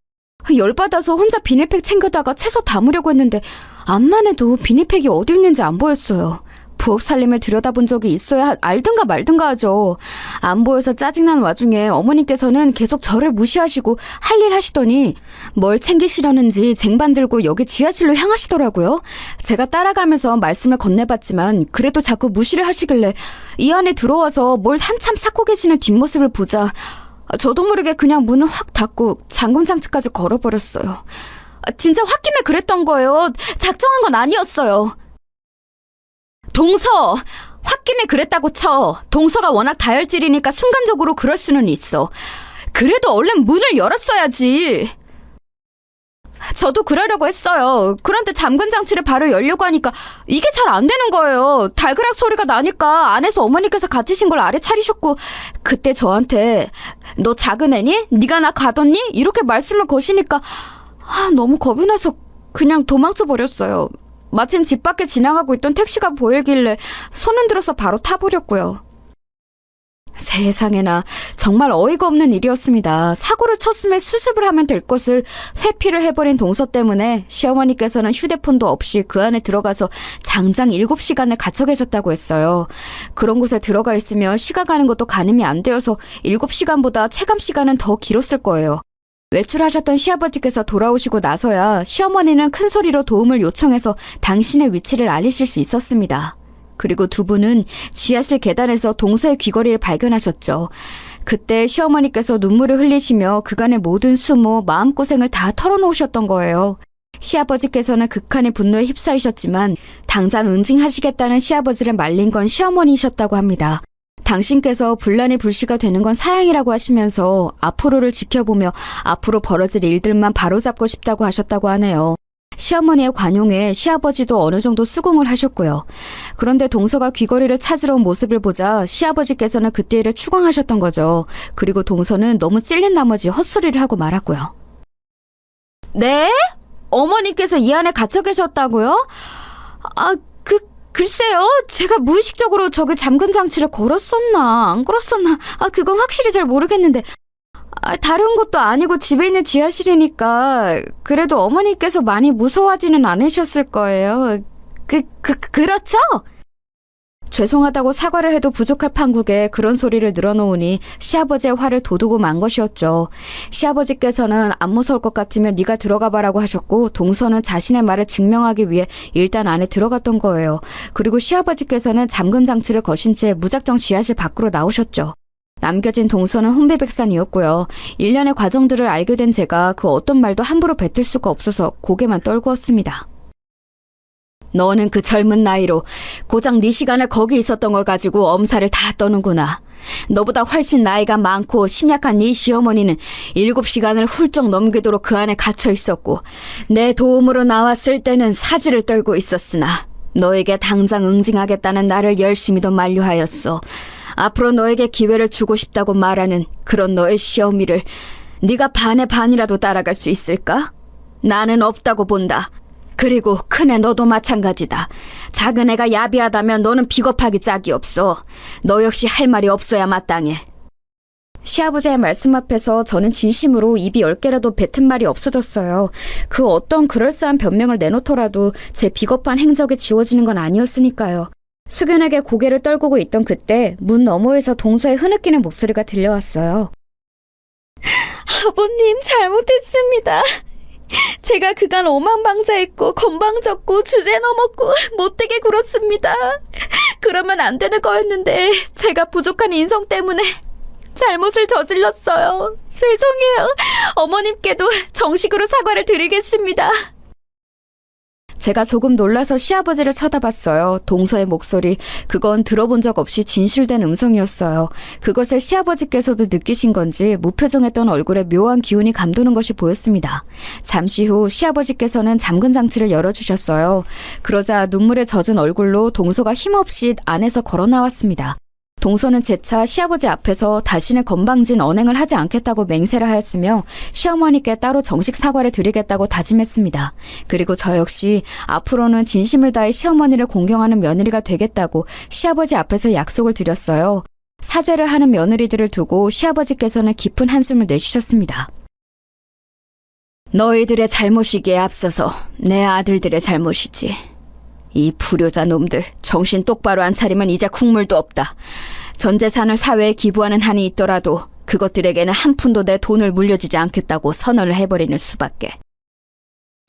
Speaker 2: 열받아서 혼자 비닐팩 챙겨다가 채소 담으려고 했는데 암만 해도 비닐팩이 어디 있는지 안 보였어요. 부엌 살림을 들여다본 적이 있어야 알든가 말든가 하죠. 안 보여서 짜증난 와중에 어머니께서는 계속 저를 무시하시고 할 일 하시더니 뭘 챙기시려는지 쟁반 들고 여기 지하실로 향하시더라고요. 제가 따라가면서 말씀을 건네봤지만 그래도 자꾸 무시를 하시길래 이 안에 들어와서 뭘 한참 찾고 계시는 뒷모습을 보자 저도 모르게 그냥 문을 확 닫고 잠금장치까지 걸어버렸어요. 진짜 홧김에 그랬던 거예요. 작정한 건 아니었어요. 동서! 홧김에 그랬다고 쳐. 동서가 워낙 다혈질이니까 순간적으로 그럴 수는 있어. 그래도 얼른 문을 열었어야지. 저도 그러려고 했어요. 그런데 잠근 장치를 바로 열려고 하니까 이게 잘 안 되는 거예요. 달그락 소리가 나니까 안에서 어머니께서 갇히신 걸 아래 차리셨고 그때 저한테 너 작은 애니? 네가 나 가뒀니? 이렇게 말씀을 거시니까 너무 겁이 나서 그냥 도망쳐 버렸어요. 마침 집 밖에 지나가고 있던 택시가 보이길래 손 흔들어서 바로 타버렸고요. 세상에나 정말 어이가 없는 일이었습니다. 사고를 쳤음에 수습을 하면 될 것을 회피를 해버린 동서 때문에 시어머니께서는 휴대폰도 없이 그 안에 들어가서 장장 7시간을 갇혀 계셨다고 했어요. 그런 곳에 들어가 있으면 시간 가는 것도 가늠이 안 되어서 7시간보다 체감 시간은 더 길었을 거예요. 외출하셨던 시아버지께서 돌아오시고 나서야 시어머니는 큰 소리로 도움을 요청해서 당신의 위치를 알리실 수 있었습니다. 그리고 두 분은 지하실 계단에서 동서의 귀걸이를 발견하셨죠. 그때 시어머니께서 눈물을 흘리시며 그간의 모든 수모, 마음고생을 다 털어놓으셨던 거예요. 시아버지께서는 극한의 분노에 휩싸이셨지만 당장 응징하시겠다는 시아버지를 말린 건 시어머니이셨다고 합니다. 당신께서 분란이 불씨가 되는 건 사양이라고 하시면서 앞으로를 지켜보며 앞으로 벌어질 일들만 바로잡고 싶다고 하셨다고 하네요. 시어머니의 관용에 시아버지도 어느 정도 수긍을 하셨고요. 그런데 동서가 귀걸이를 찾으러 온 모습을 보자 시아버지께서는 그때 일을 추궁하셨던 거죠. 그리고 동서는 너무 찔린 나머지 헛소리를 하고 말았고요. 네? 어머니께서 이 안에 갇혀 계셨다고요? 글쎄요. 제가 무의식적으로 저기 잠근 장치를 걸었었나 안 걸었었나 그건 확실히 잘 모르겠는데 다른 것도 아니고 집에 있는 지하실이니까 그래도 어머니께서 많이 무서워하지는 않으셨을 거예요. 그렇죠? 죄송하다고 사과를 해도 부족할 판국에 그런 소리를 늘어놓으니 시아버지의 화를 돋우고 만 것이었죠. 시아버지께서는 안 무서울 것 같으면 네가 들어가 봐라고 하셨고 동서는 자신의 말을 증명하기 위해 일단 안에 들어갔던 거예요. 그리고 시아버지께서는 잠금 장치를 거신 채 무작정 지하실 밖으로 나오셨죠. 남겨진 동서는 혼비백산이었고요. 일련의 과정들을 알게 된 제가 그 어떤 말도 함부로 뱉을 수가 없어서 고개만 떨구었습니다. 너는 그 젊은 나이로 고작 네 시간을 거기 있었던 걸 가지고 엄살을 다 떠는구나. 너보다 훨씬 나이가 많고 심약한 네 시어머니는 7시간을 훌쩍 넘기도록 그 안에 갇혀 있었고 내 도움으로 나왔을 때는 사지를 떨고 있었으나 너에게 당장 응징하겠다는 나를 열심히도 만류하였어. 앞으로 너에게 기회를 주고 싶다고 말하는 그런 너의 시어미를 네가 반의 반이라도 따라갈 수 있을까? 나는 없다고 본다. 그리고 큰애 너도 마찬가지다. 작은 애가 야비하다면 너는 비겁하기 짝이 없어. 너 역시 할 말이 없어야 마땅해. 시아버지의 말씀 앞에서 저는 진심으로 입이 10개라도 뱉은 말이 없어졌어요. 그 어떤 그럴싸한 변명을 내놓더라도 제 비겁한 행적이 지워지는 건 아니었으니까요. 숙연하게 고개를 떨구고 있던 그때 문 너머에서 동서의 흐느끼는 목소리가 들려왔어요. 아버님, 잘못했습니다. 제가 그간 오만방자했고 건방졌고 주제 넘었고 못되게 굴었습니다. 그러면 안 되는 거였는데 제가 부족한 인성 때문에 잘못을 저질렀어요. 죄송해요. 어머님께도 정식으로 사과를 드리겠습니다. 제가 조금 놀라서 시아버지를 쳐다봤어요. 동서의 목소리, 그건 들어본 적 없이 진실된 음성이었어요. 그것을 시아버지께서도 느끼신 건지 무표정했던 얼굴에 묘한 기운이 감도는 것이 보였습니다. 잠시 후 시아버지께서는 잠근 장치를 열어주셨어요. 그러자 눈물에 젖은 얼굴로 동서가 힘없이 안에서 걸어 나왔습니다. 동서는 재차 시아버지 앞에서 다시는 건방진 언행을 하지 않겠다고 맹세를 하였으며 시어머니께 따로 정식 사과를 드리겠다고 다짐했습니다. 그리고 저 역시 앞으로는 진심을 다해 시어머니를 공경하는 며느리가 되겠다고 시아버지 앞에서 약속을 드렸어요. 사죄를 하는 며느리들을 두고 시아버지께서는 깊은 한숨을 내쉬셨습니다. 너희들의 잘못이기에 앞서서 내 아들들의 잘못이지. 이 불효자 놈들 정신 똑바로 안 차리면 이제 국물도 없다. 전 재산을 사회에 기부하는 한이 있더라도 그것들에게는 한 푼도 내 돈을 물려주지 않겠다고 선언을 해버리는 수밖에.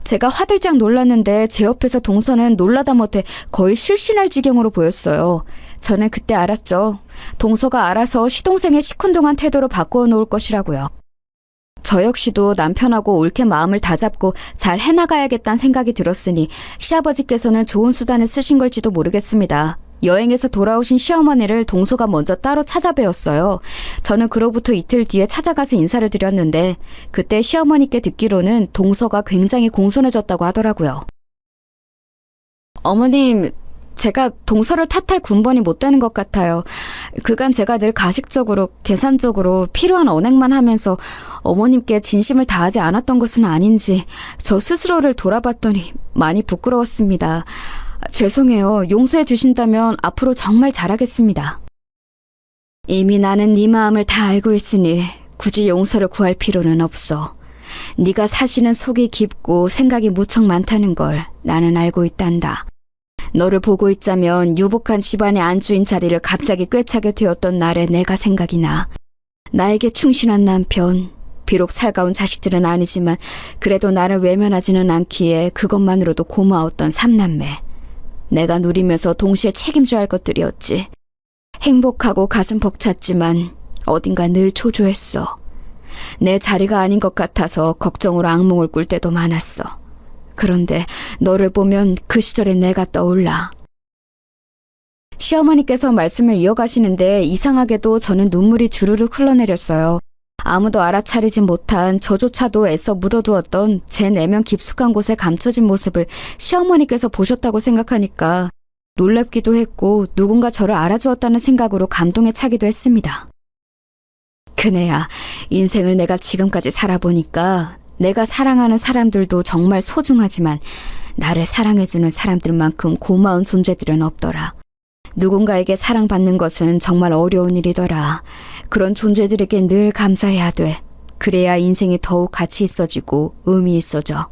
Speaker 2: 제가 화들짝 놀랐는데 제 옆에서 동서는 놀라다 못해 거의 실신할 지경으로 보였어요. 저는 그때 알았죠. 동서가 알아서 시동생의 시큰둥한 태도로 바꾸어 놓을 것이라고요. 저 역시도 남편하고 옳게 마음을 다잡고 잘 해나가야겠다는 생각이 들었으니 시아버지께서는 좋은 수단을 쓰신 걸지도 모르겠습니다. 여행에서 돌아오신 시어머니를 동서가 먼저 따로 찾아뵈었어요. 저는 그로부터 이틀 뒤에 찾아가서 인사를 드렸는데 그때 시어머니께 듣기로는 동서가 굉장히 공손해졌다고 하더라고요. 어머님, 제가 동서를 탓할 군번이 못 되는 것 같아요. 그간 제가 늘 가식적으로 계산적으로 필요한 언행만 하면서 어머님께 진심을 다하지 않았던 것은 아닌지 저 스스로를 돌아봤더니 많이 부끄러웠습니다. 죄송해요. 용서해 주신다면 앞으로 정말 잘하겠습니다. 이미 나는 네 마음을 다 알고 있으니 굳이 용서를 구할 필요는 없어. 네가 사실은 속이 깊고 생각이 무척 많다는 걸 나는 알고 있단다. 너를 보고 있자면 유복한 집안의 안주인 자리를 갑자기 꿰차게 되었던 날에 내가 생각이 나. 나에게 충실한 남편, 비록 살가운 자식들은 아니지만 그래도 나를 외면하지는 않기에 그것만으로도 고마웠던 삼남매. 내가 누리면서 동시에 책임져야 할 것들이었지. 행복하고 가슴 벅찼지만 어딘가 늘 초조했어. 내 자리가 아닌 것 같아서 걱정으로 악몽을 꿀 때도 많았어. 그런데 너를 보면 그 시절의 내가 떠올라. 시어머니께서 말씀을 이어가시는데 이상하게도 저는 눈물이 주르륵 흘러내렸어요. 아무도 알아차리지 못한 저조차도 애써 묻어두었던 제 내면 깊숙한 곳에 감춰진 모습을 시어머니께서 보셨다고 생각하니까 놀랍기도 했고 누군가 저를 알아주었다는 생각으로 감동에 차기도 했습니다. 그네야, 인생을 내가 지금까지 살아보니까 내가 사랑하는 사람들도 정말 소중하지만 나를 사랑해주는 사람들만큼 고마운 존재들은 없더라. 누군가에게 사랑받는 것은 정말 어려운 일이더라. 그런 존재들에게 늘 감사해야 돼. 그래야 인생이 더욱 가치 있어지고 의미 있어져.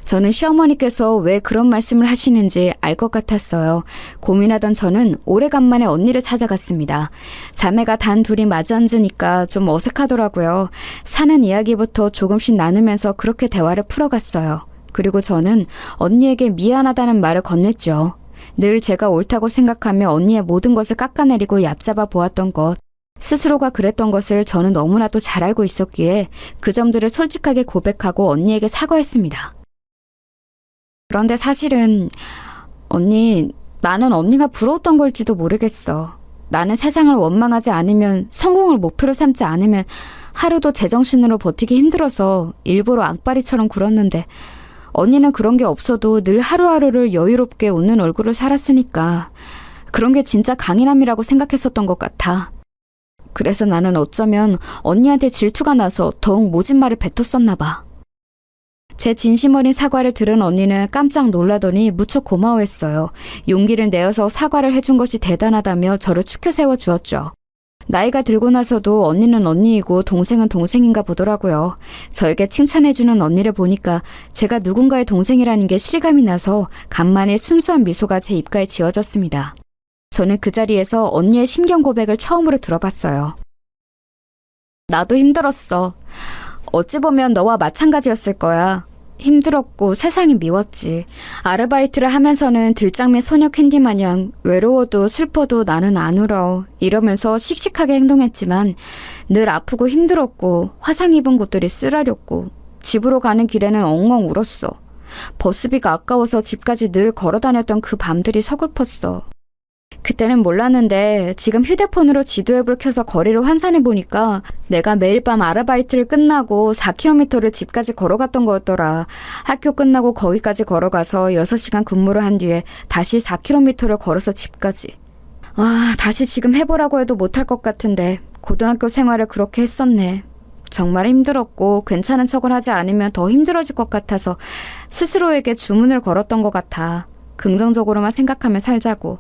Speaker 2: 저는 시어머니께서 왜 그런 말씀을 하시는지 알 것 같았어요. 고민하던 저는 오래간만에 언니를 찾아갔습니다. 자매가 단 둘이 마주 앉으니까 좀 어색하더라고요. 사는 이야기부터 조금씩 나누면서 그렇게 대화를 풀어갔어요. 그리고 저는 언니에게 미안하다는 말을 건넸죠. 늘 제가 옳다고 생각하며 언니의 모든 것을 깎아내리고 얕잡아 보았던 것, 스스로가 그랬던 것을 저는 너무나도 잘 알고 있었기에 그 점들을 솔직하게 고백하고 언니에게 사과했습니다. 그런데 사실은 언니, 나는 언니가 부러웠던 걸지도 모르겠어. 나는 세상을 원망하지 않으면, 성공을 목표로 삼지 않으면 하루도 제정신으로 버티기 힘들어서 일부러 악바리처럼 굴었는데, 언니는 그런 게 없어도 늘 하루하루를 여유롭게 웃는 얼굴을 살았으니까 그런 게 진짜 강인함이라고 생각했었던 것 같아. 그래서 나는 어쩌면 언니한테 질투가 나서 더욱 모진 말을 뱉었었나 봐. 제 진심 어린 사과를 들은 언니는 깜짝 놀라더니 무척 고마워했어요. 용기를 내어서 사과를 해준 것이 대단하다며 저를 축켜 세워주었죠. 나이가 들고 나서도 언니는 언니이고 동생은 동생인가 보더라고요. 저에게 칭찬해주는 언니를 보니까 제가 누군가의 동생이라는 게 실감이 나서 간만에 순수한 미소가 제 입가에 지어졌습니다. 저는 그 자리에서 언니의 심경 고백을 처음으로 들어봤어요. 나도 힘들었어. 어찌 보면 너와 마찬가지였을 거야. 힘들었고 세상이 미웠지. 아르바이트를 하면서는 들장맨 소녀 캔디 마냥 외로워도 슬퍼도 나는 안 울어 이러면서 씩씩하게 행동했지만 늘 아프고 힘들었고 화상 입은 곳들이 쓰라렸고 집으로 가는 길에는 엉엉 울었어. 버스비가 아까워서 집까지 늘 걸어 다녔던 그 밤들이 서글펐어. 그때는 몰랐는데 지금 휴대폰으로 지도 앱을 켜서 거리를 환산해 보니까 내가 매일 밤 아르바이트를 끝나고 4km를 집까지 걸어갔던 거였더라. 학교 끝나고 거기까지 걸어가서 6시간 근무를 한 뒤에 다시 4km를 걸어서 집까지. 다시 지금 해보라고 해도 못할 것 같은데 고등학교 생활을 그렇게 했었네. 정말 힘들었고 괜찮은 척을 하지 않으면 더 힘들어질 것 같아서 스스로에게 주문을 걸었던 것 같아. 긍정적으로만 생각하며 살자고.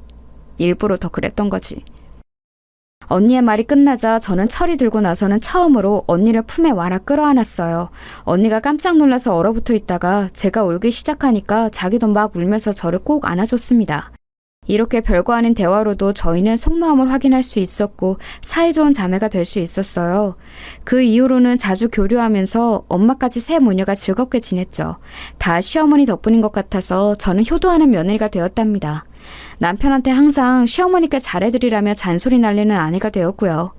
Speaker 2: 일부러 더 그랬던 거지. 언니의 말이 끝나자 저는 철이 들고 나서는 처음으로 언니를 품에 와라 끌어안았어요. 언니가 깜짝 놀라서 얼어붙어 있다가 제가 울기 시작하니까 자기도 막 울면서 저를 꼭 안아줬습니다. 이렇게 별거 아닌 대화로도 저희는 속마음을 확인할 수 있었고 사이좋은 자매가 될 수 있었어요. 그 이후로는 자주 교류하면서 엄마까지 세 모녀가 즐겁게 지냈죠. 다 시어머니 덕분인 것 같아서 저는 효도하는 며느리가 되었답니다. 남편한테 항상 시어머니께 잘해드리라며 잔소리 날리는 아내가 되었고요.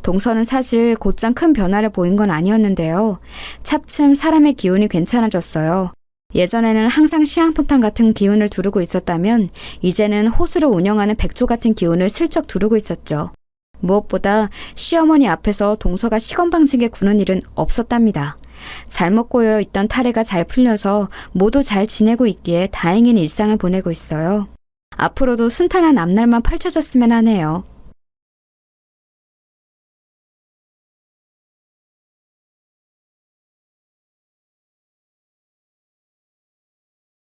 Speaker 2: 동서는 사실 곧장 큰 변화를 보인 건 아니었는데요. 차츰 사람의 기운이 괜찮아졌어요. 예전에는 항상 시한폭탄 같은 기운을 두르고 있었다면 이제는 호수를 운영하는 백조 같은 기운을 슬쩍 두르고 있었죠. 무엇보다 시어머니 앞에서 동서가 시건방지게 구는 일은 없었답니다. 잘못 꼬여 있던 탈해가 잘 풀려서 모두 잘 지내고 있기에 다행인 일상을 보내고 있어요. 앞으로도 순탄한 앞날만 펼쳐졌으면 하네요.